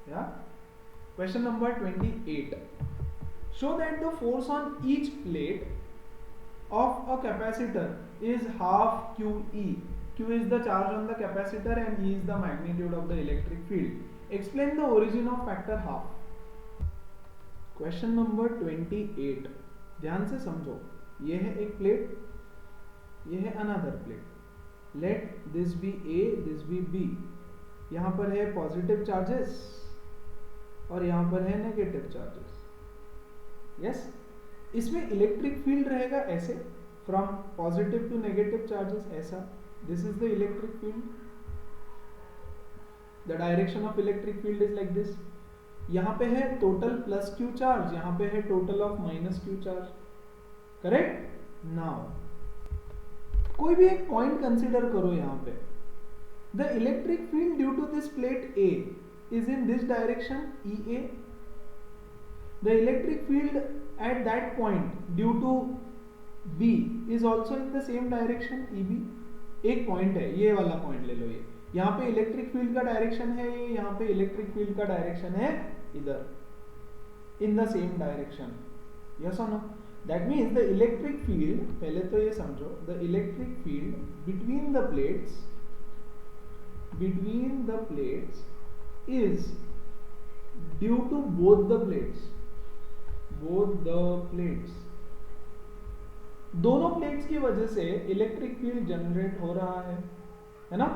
या question number 28। Show that the force on each plate of a capacitor is half QE. Q is the charge on the capacitor and E is the magnitude of the electric field. Explain the origin of factor half. Question number 28. ध्यान से समझो, ये है एक plate, ये है another plate. Let this be A, this be B. यहाँ पर है पॉजिटिव चार्जेस और यहाँ पर है नेगेटिव चार्जेस, यस। इसमें इलेक्ट्रिक फील्ड रहेगा ऐसे, from positive to negative charges, ऐसा, this is the electric field, the direction of electric field is like this. यहाँ पे है टोटल प्लस क्यू चार्ज, यहाँ पे है total of minus Q charge, correct. Now कोई भी एक पॉइंट कंसीडर करो यहाँ पे, the electric field due to this plate A is in this direction E A, the electric field at that point due to B is also in the same direction E B. एक point है, ये वाला point ले लो, ये यहाँ पे electric field का direction है, ये यहाँ पे इलेक्ट्रिक फील्ड का डायरेक्शन है इधर, in the same direction, yes और no. That means the electric field, पहले तो ये समझो, the electric field between the plates is due to both the plates, दोनों प्लेट्स की वजह से इलेक्ट्रिक फील्ड जनरेट हो रहा है ना।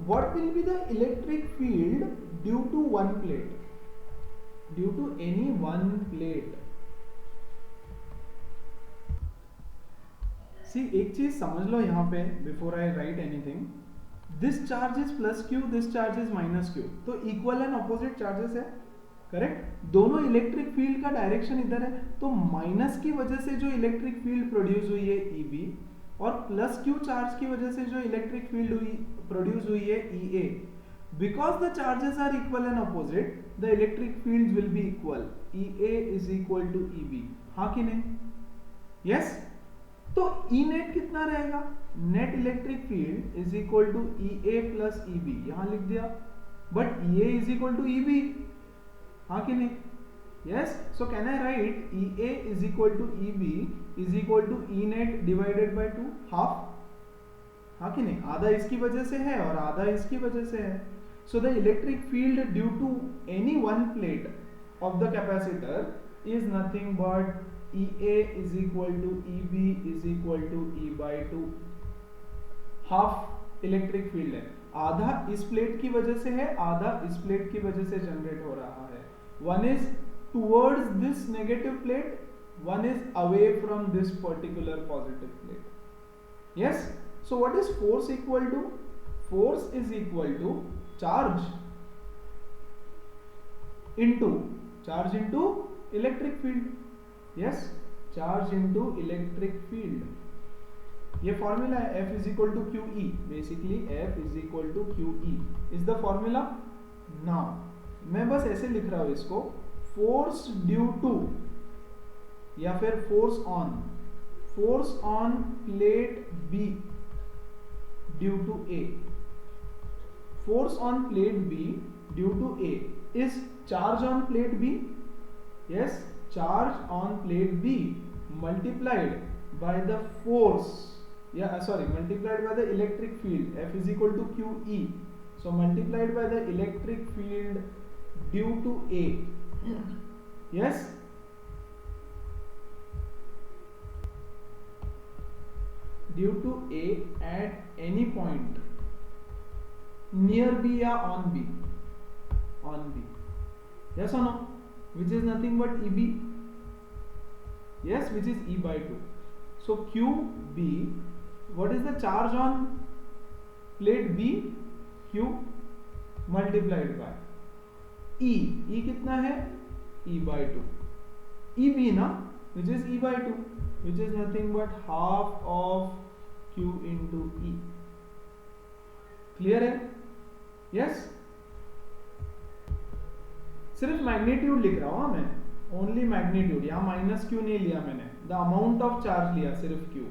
What will be the electric field due to one plate, due to any one plate. See एक चीज समझ लो यहाँ पे, before I write anything, this charge is plus q, this charge is minus q, तो इक्वल एंड ऑपोजिट चार्जेस है, correct. दोनों electric field का डायरेक्शन इधर है, तो माइनस की वजह से जो इलेक्ट्रिक फील्ड प्रोड्यूस हुई है ईबी, और प्लस क्यू चार्ज की वजह से जो इलेक्ट्रिक फील्ड प्रोड्यूस हुई है E A, because the charges are equal and opposite, the electric field will be equal, E A is equal to E B, हाँ कि नहीं, यस। तो ई नेट कितना रहेगा, net electric field is equal to E A plus E B, यहां लिख दिया, but E A is equal to E B, हाँ कि नहीं, yes. So can I write E A is equal to E B is equal to E net divided by 2, half, हाँ कि नहीं, आधा इसकी वजह से है और आधा इसकी वजह से है। So the electric field due to any one plate of the capacitor is nothing but E A is equal to E B is equal to E by 2, half electric field है, आधा इस प्लेट की वजह से है, आधा इस plate की वजह से जनरेट हो रहा है। One is towards this negative plate, one is away from this particular positive plate. Yes? So what is force equal to? Force is equal to charge into electric field. Yes? Charge into electric field. ये formula है, F is equal to QE. Basically F is equal to QE is the formula. Now मैं बस ऐसे लिख रहा हूं इसको, force due to या फिर force on plate B due to A, force on plate B due to A is charge on plate B, yes, charge on plate B multiplied by the force, या sorry, multiplied by the electric field, F is equal to QE, so multiplied by the electric field due to A, yes, due to A at any point near B या on B, yes or no, which is nothing but EB, yes, which is E by 2. So QB, what is the charge on plate B? Q multiplied by E कितना है, E by 2, EB ना, which is E by 2, which is nothing but half of Q into E. Clear है, yes. सिर्फ magnitude लिख रहा हूं मैं, only magnitude, यहाँ माइनस क्यू नहीं लिया मैंने, द अमाउंट ऑफ चार्ज लिया सिर्फ Q,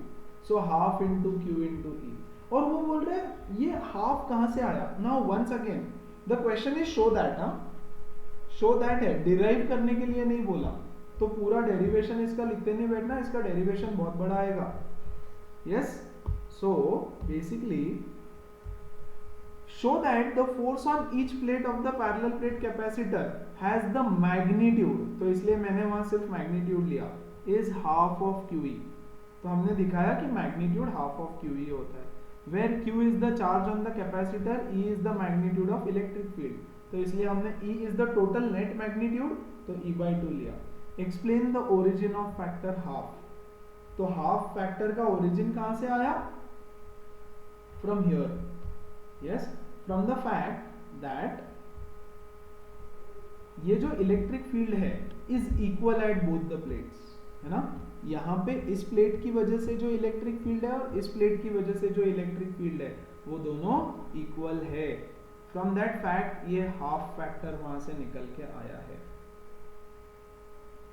so half into Q into E। और वो बोल रहे हैं ये हाफ कहां से आया। Now once again the question is show that, show that है, डिराइव करने के लिए नहीं बोला, तो पूरा डेरिवेशन इसका लिखते नहीं बैठना, इसका डेरिवेशन बहुत बड़ा आएगा, yes. So basically show that the force on each plate of the parallel plate capacitor has the magnitude, तो इसलिए मैंने वहां सिर्फ मैग्नीट्यूड लिया, is half of QE, तो हमने दिखाया कि मैग्नीट्यूड half of QE होता है, where Q is the charge on the capacitor, E is the magnitude of electric field, तो इसलिए हमने E is the total net magnitude, तो E by 2 लिया। Explain the origin of factor half. तो half factor का origin कहां से आया? From here, yes, from the fact that ये जो इलेक्ट्रिक फील्ड है is equal at both the plates, है ना। यहाँ पे इस प्लेट की वजह से जो इलेक्ट्रिक फील्ड है और इस प्लेट की वजह से जो इलेक्ट्रिक फील्ड है वो दोनों इक्वल है। फ्रॉम दैट फैक्ट ये हाफ फैक्टर वहां से निकल के आया है।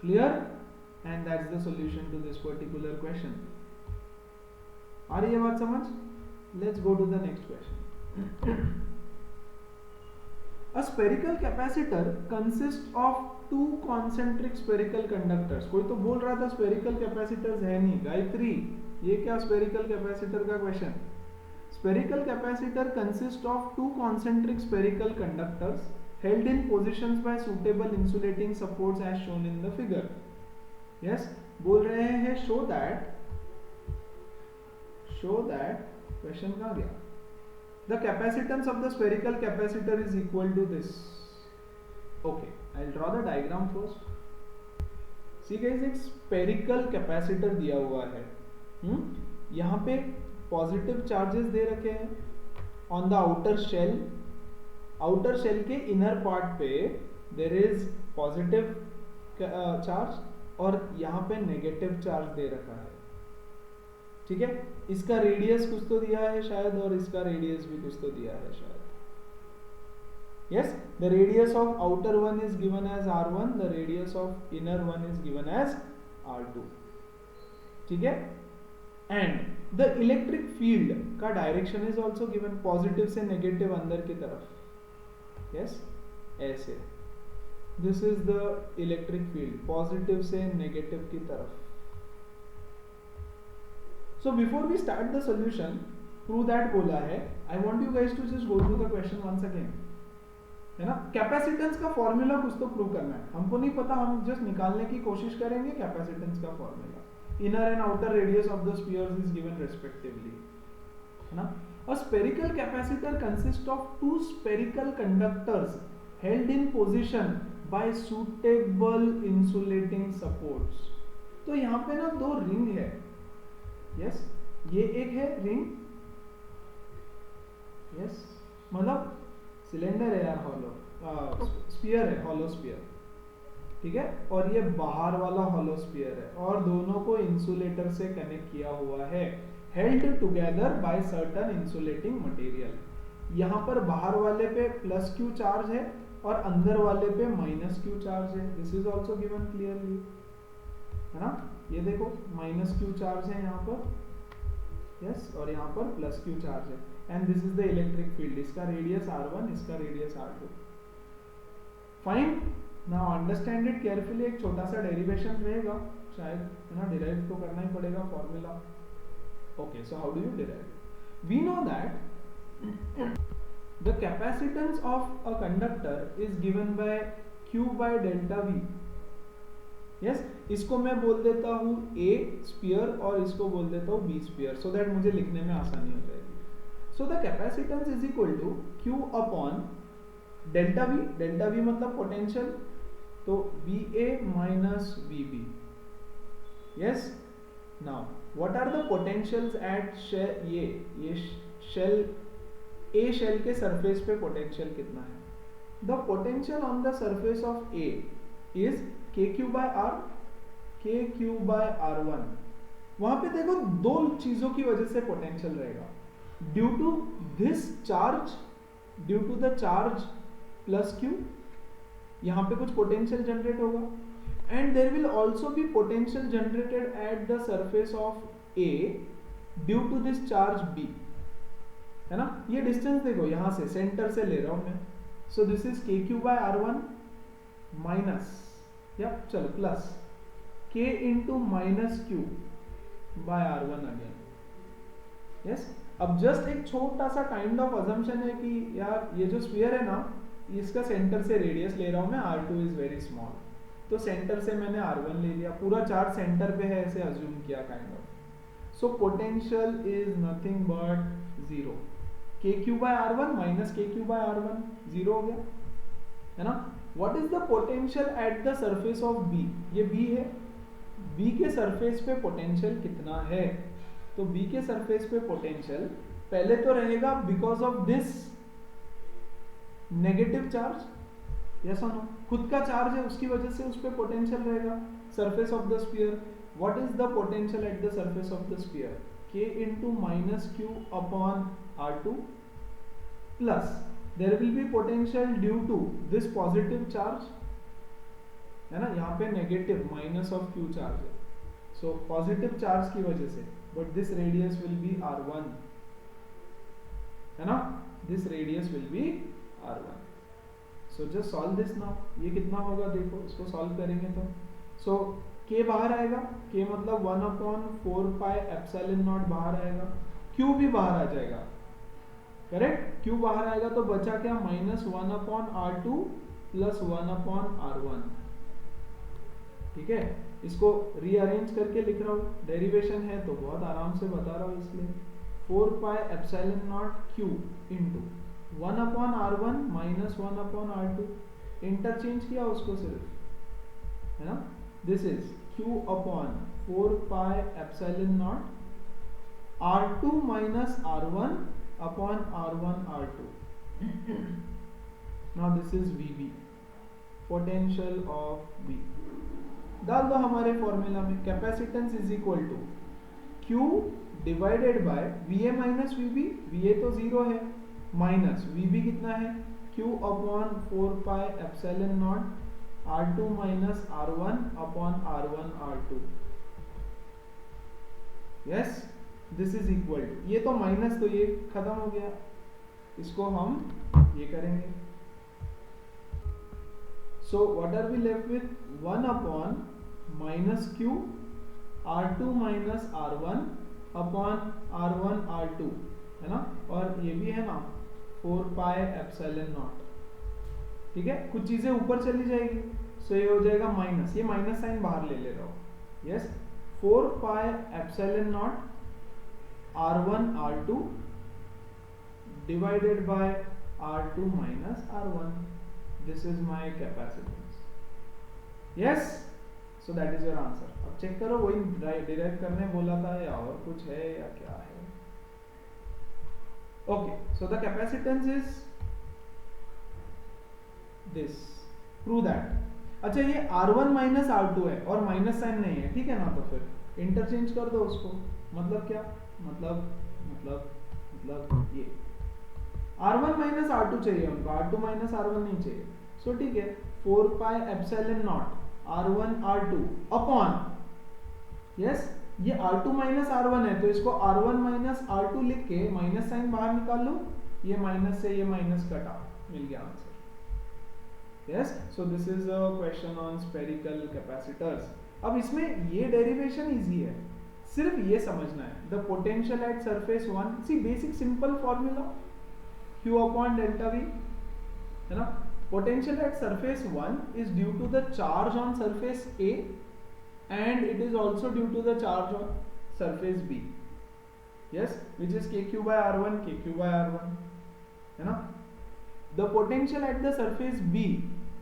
Clear? And that's the solution to this particular question. आ रही है बात समझ? Let's go to the next question. A spherical capacitor consists of two concentric spherical conductors। कोई तो बोल रहा था spherical capacitors है नहीं, गायत्री ये क्या spherical capacitor का question? Spherical capacitor consists of two concentric spherical conductors held in positions by suitable insulating supports as shown in the figure। yes, बोल रहे हैं show that क्वेश्चन कहाँ गया? The capacitance of the spherical capacitor is equal to this। Okay, I'll draw the diagram first। See guys, एक spherical capacitor दिया हुआ है। यहाँ पे पॉजिटिव चार्जेस दे रखे हैं on the outer shell. Outer shell के इनर पार्ट पे देयर इज पॉजिटिव चार्ज और यहाँ पे नेगेटिव चार्ज दे रखा है। ठीक है, इसका रेडियस कुछ तो दिया है शायद और इसका रेडियस भी कुछ तो दिया है शायद। Yes, the radius of outer one is given as r1, the radius of inner one is given as r2। ठीक है, एंड द इलेक्ट्रिक फील्ड का direction is also given, positive से नेगेटिव अंदर की तरफ। यस, ऐसे this is the electric field, positive से negative की तरफ। So before we start the solution, prove that बोला है, I want you guys to just go through the question once again, है ना। कैपेसिटेंस का फॉर्मूला कुछ तो प्रूव करना है, हमको नहीं पता, हम जस्ट निकालने की कोशिश करेंगे कैपेसिटेंस का formula. Inner and outer radius of the spheres is given respectively, है ना। A spherical capacitor consists of two spherical conductors held in position by suitable insulating supports। तो यहाँ पे ना दो रिंग है। यस, ये एक है रिंग, यस, मतलब सिलेंडर है यार, हॉलो स्फीयर है, हॉलो स्फीयर। ठीक है, और ये बाहर वाला हॉलो स्फीयर है और दोनों को इंसुलेटर से कनेक्ट किया हुआ है, held together by certain insulating material. यहाँ पर बाहर वाले पे प्लस क्यू चार्ज है और अंदर वाले पे माइनस क्यू चार्ज है। This is also given clearly, है ना। ये देखो माइनस क्यू चार्ज है यहाँ पर, यस, और यहाँ पर प्लस क्यू चार्ज है। And this is the electric field, इसका रेडियस r1, इसका radius r2। Fine, now understand it carefully. एक छोटा सा डेरिवेशन रहेगा शायद, है ना, डिराइव तो करना ही पड़ेगा formula. Okay, so how do you derive? We know that the capacitance of a conductor is given by Q by delta V। Yes, इसको मैं बोल देता हूँ A स्फीयर और इसको बोल देता हूँ B स्फीयर, सो दैट मुझे लिखने में आसानी हो जाएगी। So the capacitance is equal to Q upon delta V। Delta V मतलब पोटेंशियल, तो VA minus VB। Yes, now what are the potentials at ये शेल, A शेल के सरफेस पे पोटेंशियल कितना है? The potential on the surface of A is KQ by R, KQ by R1। वहां पे देखो दो चीजों की वजह से पोटेंशियल रहेगा, due to this charge, due to the charge plus Q, यहाँ पे कुछ पोटेंशियल जनरेट होगा, and there will also be potential generated at the surface of A due to this charge B, है ना। ये डिस्टेंस देखो, यहाँ से सेंटर से ले रहा हूं मैं, so this is KQ by R1 minus, या चलो plus K into minus Q by R1 again. Yes, अब जस्ट एक छोटा सा काइंड ऑफ अजम्पशन है कि यार ये जो स्फीयर है ना, इसका सेंटर से रेडियस ले रहा हूं मैं, R2 इज वेरी स्मॉल, तो सेंटर से मैंने R1 ले लिया, पूरा चार्ज सेंटर पे है ऐसे अज्यूम किया kind of. So potential is nothing but zero, KQ by R1 minus KQ by R1 zero हो गया, है ना। What is the potential at the surface of B, ये बी है, बी के सरफेस पे पोटेंशियल कितना है, तो बी के सरफेस पे पोटेंशियल पहले तो रहेगा because of this negative charge, yes और नो, खुद का चार्ज है उसकी वजह से उस पे पोटेंशियल रहेगा surface of the sphere. What is the potential at the surface of the sphere, k into minus q upon r2 plus there will be potential due to this positive charge, है ना, यहाँ पे negative minus of q charge है, so positive charge की वजह से, but this radius will be r1, है ना, this radius will be r1। So just solve this now, ये कितना होगा देखो, इसको सॉल्व करेंगे तो सो k बाहर आएगा, k मतलब 1/4 पाई एप्सिलॉन नॉट बाहर आएगा, q भी बाहर आ जाएगा, करेक्ट, q बाहर आएगा तो बचा क्या, -1/r2 प्लस 1/r1, ठीक है, इसको रीअरेंज करके लिख रहा हूँ, डेरिवेशन है तो बहुत आराम से बता रहा हूँ, इसलिए 4 pi epsilon naught q into 1/r1 minus 1/r2, interchange किया उसको सिर्फ, है ना, this is q upon 4 pi epsilon naught r2 minus r1 upon r1 r2। Now this is vb, potential of b, डाल दो हमारे फॉर्मूला में, capacitance is equal to q divided by va minus vb, va तो 0 है, minus vb कितना है, q upon 4 pi epsilon naught r2 minus r1 upon r1 r2, yes, this is equal to, ये तो माइनस तो ये खत्म हो गया, इसको हम ये करेंगे, so what are we left with 1 upon minus q r2 minus r1 upon r1 r2, है ना, और ये भी है ना 4 पाई एप्सिलॉन नॉट, ठीक है, कुछ चीजें ऊपर चली जाएगी, सो ये हो जाएगा माइनस, ये माइनस साइन बाहर ले ले रहा हूं, yes, 4 pi epsilon not r1 r2 divided by r2 minus r1, this is my capacitance, yes, so that is your answer. अब चेक करो वही डिराइव करने बोला था या और कुछ है या क्या है, okay, so the capacitance is this, prove that. अच्छा ये R1 माइनस R2 है और माइनस साइन नहीं है, ठीक है ना, तो फिर इंटरचेंज कर दो उसको, मतलब क्या, मतलब ये R1 माइनस R2 चाहिए उनको, R2 माइनस R1 नहीं चाहिए, सो ठीक है, 4 pi epsilon not R1 R2 upon, yes, ये R2 माइनस R1 है तो इसको R1 माइनस R2 लिख के माइनस साइन बाहर निकाल लो, ये माइनस से ये माइनस कटा, मिल गया answer, yes, so this is a question on spherical capacitors. अब इसमें ये डेरिवेशन इजी है, सिर्फ ये समझना है, the potential at surface 1, see basic simple formula q upon delta v, है ना, potential at surface 1 is due to the charge on surface a and it is also due to the charge on surface b, yes, which is kq by r1 kq by r1, है ना, the potential at the surface b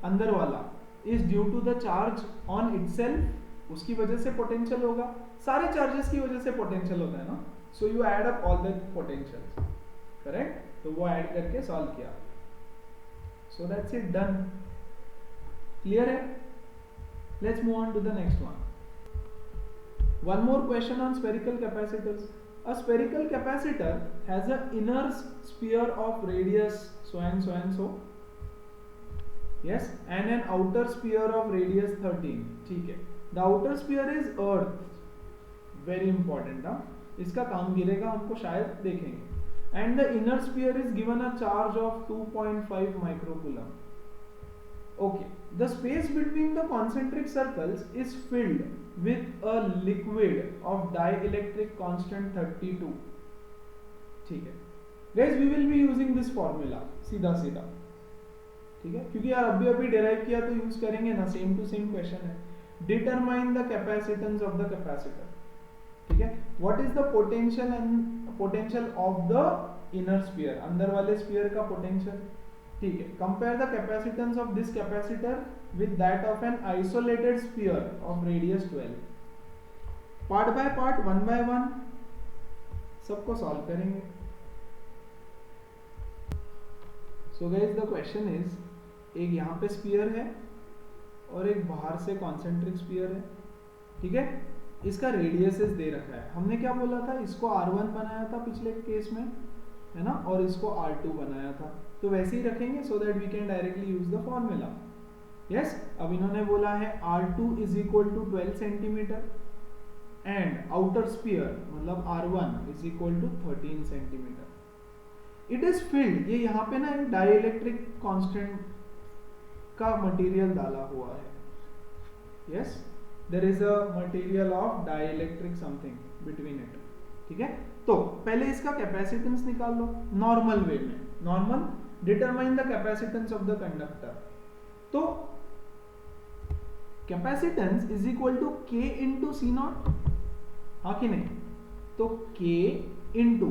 अंदर वाला is due to the charge on itself, उसकी वजह से potential होगा, सारे charges की वजह से पोटेंशियल होता है ना, so you add up all the potentials, correct, तो वो ऐड करके सॉल्व किया, so that's it, done, clear है, let's move on to the next one. One more question on spherical capacitors. A spherical capacitor has an inner sphere of radius so and so and so, yes, and an outer sphere of radius 13, ठीक है, the outer sphere is earth, very important, हाँ, इसका काम गिरेगा हमको शायद देखेंगे, and the inner sphere is given a charge of 2.5 microcoulomb, okay, the space between the concentric circles is filled with a liquid of dielectric constant 32, ठीक है guys, we will be using this formula सीधा सीधा, ठीक है, क्योंकि यार अभी derive किया तो यूज करेंगे ना, सेम टू सेम क्वेश्चन है, determine the capacitance of the capacitor, ठीक है, what is the potential and potential of the inner sphere, अंदर वाले स्फीयर का पोटेंशियल, ठीक है, compare the capacitance of this capacitor with that of an isolated sphere of radius 12। Part by part, one by one सबको solve करेंगे। So guys the question is, एक यहाँ पे स्फीयर है और एक बाहर से कॉन्सेंट्रिक स्फीयर है, ठीक है। इसका रेडियसेस दे रखा है। हमने क्या बोला था, इसको R1 बनाया था पिछले केस में, है ना, और इसको R2 बनाया था। तो वैसे ही रखेंगे so that we can directly use the formula. Yes, अब इन्होंने बोला है R2 is equal to 12 centimetre and outer sphere मतलब R1 is equal to 13 centimetre. It is filled, ये यहाँ पे ना एक डाइइलेक्ट्रिक कांस्टेंट का मटेरियल डाला हुआ है। Yes, there is a material of dielectric something between it, ठीक है। तो पहले इसका कैपेसिटेंस निकाल लो नॉर्मल वे में। Normal, determine the capacitance of the conductor. तो capacitance is equal to K into C naught, हाँ कि नहीं। तो K into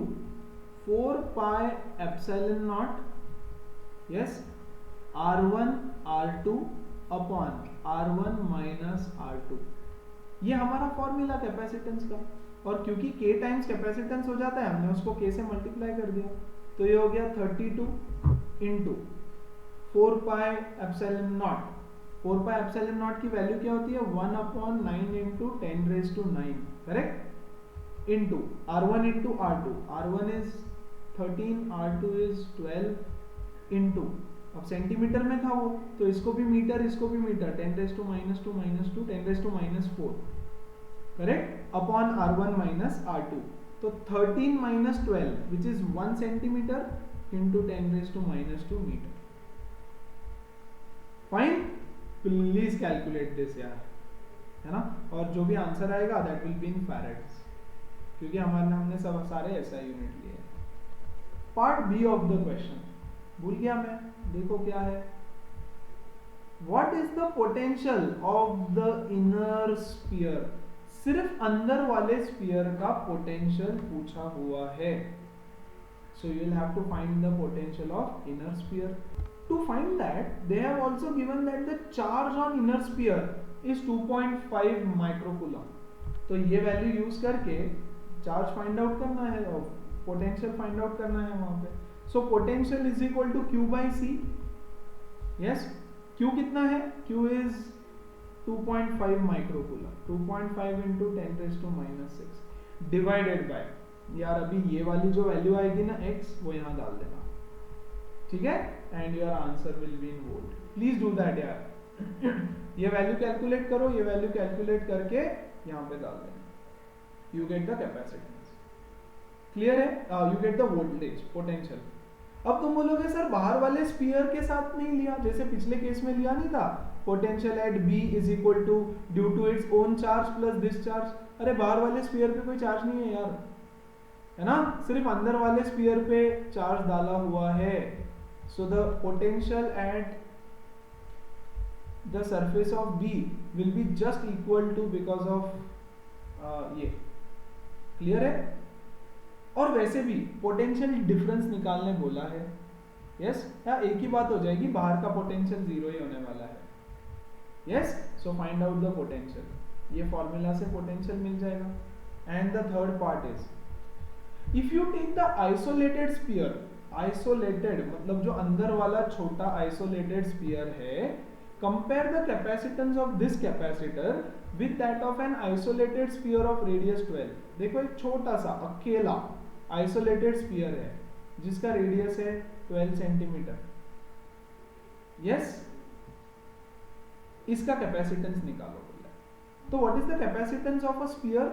4 pi epsilon naught, yes, R1 R2 upon R1 minus R2, ये हमारा फॉर्मूला कैपेसिटेंस का। और क्योंकि K टाइम्स कैपेसिटेंस हो जाता है, हमने उसको K से मल्टीप्लाई कर दिया, तो ये हो गया 32 into 4 pi epsilon naught. 4 pi epsilon naught की वैल्यू क्या होती है, 1 अपॉन 9 into 10 raise to 9, correct, into R1 into R2। R1 is 13, R2 is 12 into, अब सेंटीमीटर में था वो, तो इसको भी मीटर, इसको भी metre, 10 raise to minus 2 minus 2, 10 raise to minus 4, correct, upon R1 minus R2। तो 13 minus 12 which is 1 centimetre into 10 raise to minus 2 metre. Fine, please calculate this यार, है ना। और जो भी आंसर आएगा that will be in farads, क्योंकि हमने सब सारे ऐसा यूनिट लिए। Part B of the question भूल गया मैं, देखो क्या है। What is the potential of the inner sphere? सिर्फ अंदर वाले स्फीयर का पोटेंशियल पूछा हुआ है। So you will have to find the potential of inner sphere. To find that, they have also given that the charge on inner sphere is 2.5 microcoulomb. तो ये value use करके चार्ज फाइंड आउट करना है और potential find out करना है वहां पे। So potential is equal to Q by C. Yes, Q कितना है, Q is 2.5 microcoulomb, 2.5 into 10 raised to minus 6 divided by, यार अभी ये वाली जो वैल्यू आएगी ना x, वो यहाँ डाल देना, ठीक है, and your answer will be in volt. Please do that यार। ये वैल्यू कैलकुलेट करो, ये वैल्यू कैलकुलेट करके यहाँ पे डाल देना, you get the capacitance. Clear है, you get the voltage potential. अब तुम बोलोगे सर बाहर वाले स्फीयर के साथ नहीं लिया, जैसे पिछले केस में लिया नहीं था, potential at B is equal to due to its own charge plus this charge. अरे बाहर वाले स्फीयर पे कोई चार्ज नहीं है यार, है ना, सिर्फ अंदर वाले स्फीयर पे चार्ज डाला हुआ है। So the potential at the surface of B will be just equal to because of ये। क्लियर है। और वैसे भी पोटेंशियल डिफरेंस निकालने बोला है, यस, या एक ही बात हो जाएगी, बाहर का पोटेंशियल जीरो ही होने वाला है। Yes, so find out the potential, ये फॉर्मूला से पोटेंशियल मिल जाएगा। And the third part is, if you take the isolated sphere, isolated मतलब जो अंदर वाला छोटा आइसोलेटेड स्फीयर है, compare the capacitance of this capacitor with that of an isolated sphere of radius 12। देखो एक छोटा सा अकेला आइसोलेटेड स्फीयर है जिसका रेडियस है 12 सेंटीमीटर। यस, इसका कैपेसिटेंस निकालो बोला। तो what is the capacitance of a sphere?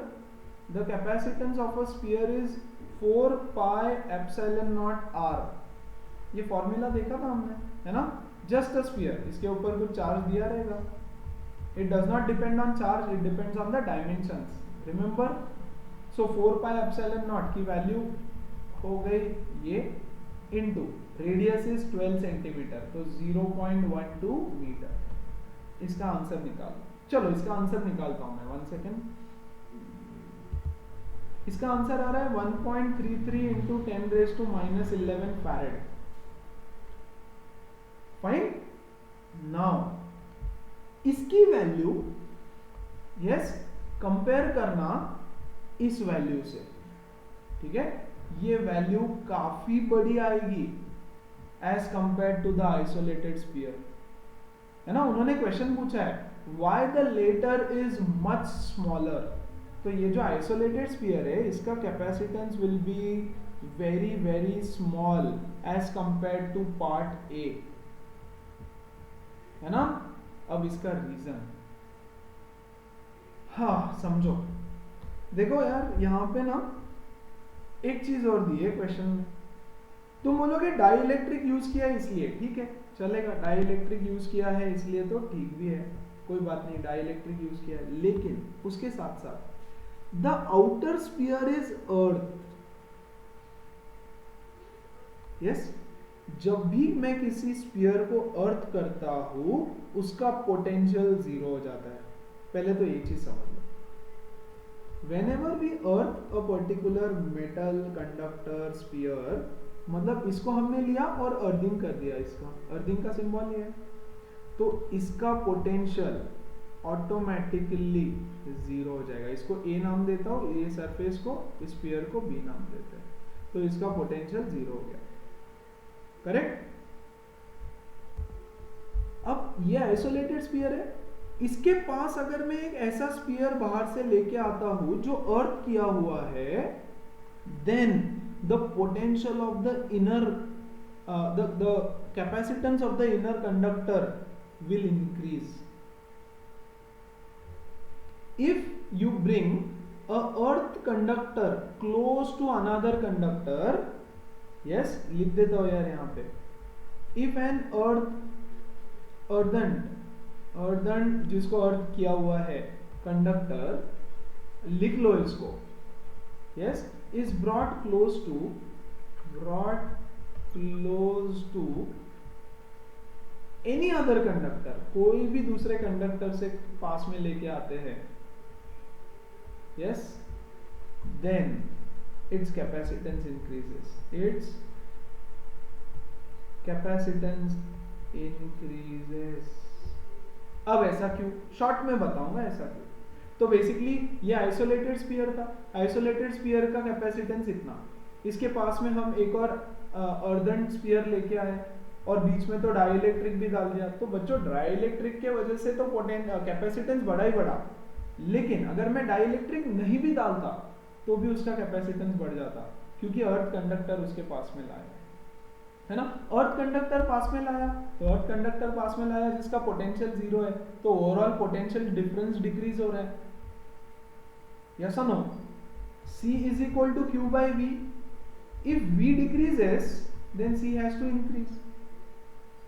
The capacitance of a sphere is 4 pi epsilon not r। ये फॉर्मूला देखा था हमने, है ना, जस्ट अ स्फीयर, इसके ऊपर कुछ चार्ज दिया रहेगा। It does not depend on charge, it depends on the dimensions, remember. So 4 pi epsilon naught की वैल्यू हो गई ये, इनटू रेडियस इज 12 सेंटीमीटर, तो 0.12 मीटर। इसका आंसर निकालो। चलो इसका आंसर निकालता हूं मैं, 1 सेकेंड। इसका आंसर आ रहा है 1.33 into 10 raise to minus 11 farad. Fine. Now इसकी वैल्यू यस कंपेयर करना इस वैल्यू से, ठीक है। ये वैल्यू काफी बड़ी आएगी as compare to the isolated sphere, है ना। उन्होंने क्वेश्चन पूछा है why the latter is much smaller. तो ये जो आइसोलेटेड स्फीयर है इसका capacitance will be very very small as compare to part A, है ना। अब इसका रीजन, हाँ समझो, देखो यार यहां पे ना एक चीज और दी है क्वेश्चन में। तुम बोलोगे डाई इलेक्ट्रिक यूज किया है इसलिए, ठीक है चलेगा, डाई इलेक्ट्रिक यूज किया है इसलिए तो ठीक भी है, कोई बात नहीं, डाई इलेक्ट्रिक यूज किया है। लेकिन उसके साथ साथ the outer sphere is earth, yes. जब भी मैं किसी स्फीयर को अर्थ करता हूं उसका पोटेंशियल जीरो हो जाता है। पहले तो ये चीज समझ लो, whenever we earth a particular metal conductor sphere, मतलब इसको हमने लिया और अर्थिंग कर दिया, इसका अर्थिंग का सिंबल ये है, तो इसका पोटेंशियल ऑटोमेटिकली जीरो हो जाएगा। इसको ए नाम देता हूं, ए सरफेस को, स्फीयर को बी नाम देते हैं, तो इसका पोटेंशियल जीरो हो गया, करेक्ट। अब ये आइसोलेटेड स्फीयर है, इसके पास अगर मैं एक ऐसा स्फीयर बाहर से लेके आता हूं जो अर्थ किया हुआ है, then the potential of the inner the capacitance of the inner conductor will increase. If you bring a earth conductor close to another conductor, yes लिख देता हूं यार यहां पे, इफ एन अर्दन जिसको अर्थ किया हुआ है कंडक्टर, लिख लो इसको, yes, is brought close to any other conductor, कोई भी दूसरे कंडक्टर से पास में लेके आते हैं, yes, then its capacitance increases, its capacitance increases. अब ऐसा क्यों, शॉर्ट में बताऊंगा ऐसा क्यों। तो बेसिकली ये आइसोलेटेड स्फीयर था, आइसोलेटेड स्फीयर का कैपेसिटेंस इतना, इसके पास में हम एक और अर्दन स्फीयर लेके आए और बीच में तो डाई इलेक्ट्रिक भी डाल दिया। तो बच्चों डाई इलेक्ट्रिक के वजह से तो कैपेसिटेंस बढ़ा ही बढ़ा, लेकिन अगर मैं डाई इलेक्ट्रिक नहीं भी डालता तो भी उसका कैपेसिटेंस बढ़ जाता, क्योंकि अर्थ कंडक्टर उसके पास में लाया, है ना। अर्थ कंडक्टर पास में लाया, तो अर्थ कंडक्टर पास में लाया जिसका पोटेंशियल जीरो है, तो ओवरऑल पोटेंशियल डिफरेंस डिक्रीज हो रहा है, यस और no. C is equal to Q by V, if V decreases then C has to increase.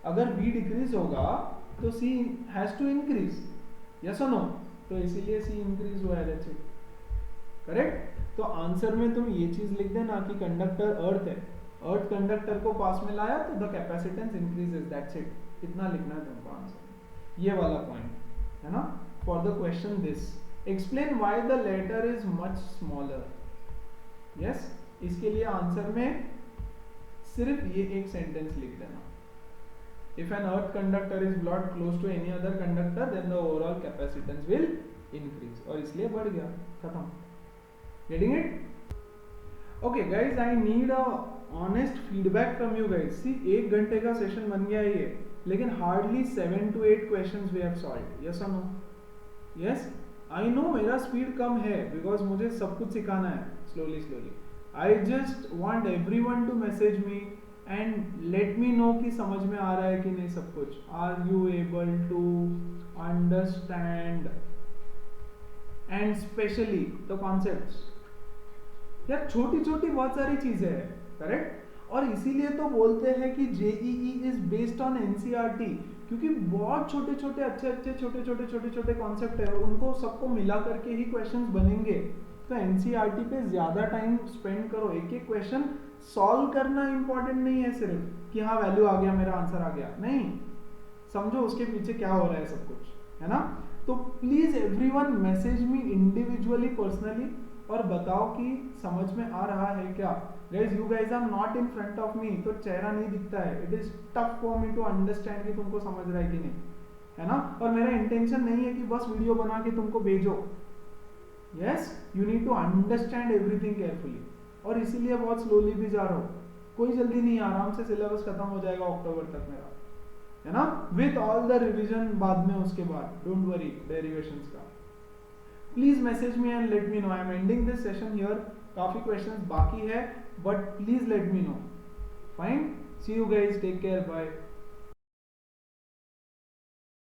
अगर V डिक्रीज होगा तो C has to increase, yes और नो। तो इसीलिए C इंक्रीज हुआ है, दैट्स इट, करेक्ट। तो आंसर में तुम ये चीज लिख देना कि कंडक्टर अर्थ है, अर्थ कंडक्टर को पास में लाया तो the capacitance increases, that's it, इतना लिखना है तुमको आंसर, ये वाला पॉइंट, है ना। For the question this explain why the latter is much smaller, yes, इसके लिए आंसर में सिर्फ ये एक सेंटेंस लिख देना, if an earth conductor is brought close to any other conductor then the overall capacitance will increase, और इसलिए बढ़ गया, खत्म, getting it. Okay guys, I need a honest feedback from you guys. See 1 घंटे का session बन गया ये, लेकिन hardly 7 to 8 questions we have solved, yes और नो। यस आई नो मेरा स्पीड कम है बिकॉज मुझे सब कुछ सिखाना है slowly slowly. I just want everyone to message me and let me know कि समझ में आ रहा है कि नहीं सब कुछ। Are you able to understand and specially the concepts. यार छोटी छोटी बहुत सारी चीजें हैं, करेक्ट। और इसीलिए तो बोलते हैं कि JEE is based on NCERT, क्योंकि बहुत छोटे छोटे अच्छे छोटे छोटे कॉन्सेप्ट है, उनको सबको मिला करके ही क्वेश्चंस बनेंगे। तो एनसीईआरटी पे ज्यादा टाइम स्पेंड करो, एक एक क्वेश्चन सॉल्व करना इंपॉर्टेंट नहीं है सिर्फ कि हाँ वैल्यू आ गया मेरा आंसर आ गया, नहीं, समझो उसके पीछे क्या हो रहा है सब कुछ, है ना। तो please everyone message me individually personally और बताओ कि समझ में आ रहा है क्या। Guys you guys are not in front of me, तो चेहरा नहीं दिखता है, it is tough for me to understand कि तुमको समझ रहा है कि नहीं, है ना। और मेरा इंटेंशन नहीं है कि बस वीडियो बना के तुमको भेजो, yes you need to understand everything carefully. और इसीलिए बहुत स्लोली भी जा रहा हूँ, कोई जल्दी नहीं, आराम से सिलेबस खत्म हो जाएगा अक्टूबर तक मेरा, है ना, विथ ऑल द रिविजन बाद में उसके बाद, डोंट वरी डेरिवेशंस का। Please message me and let me know, I am ending this session here, काफी क्वेश्चंस बाकी है but please let me know. Fine, see you guys, take care, bye.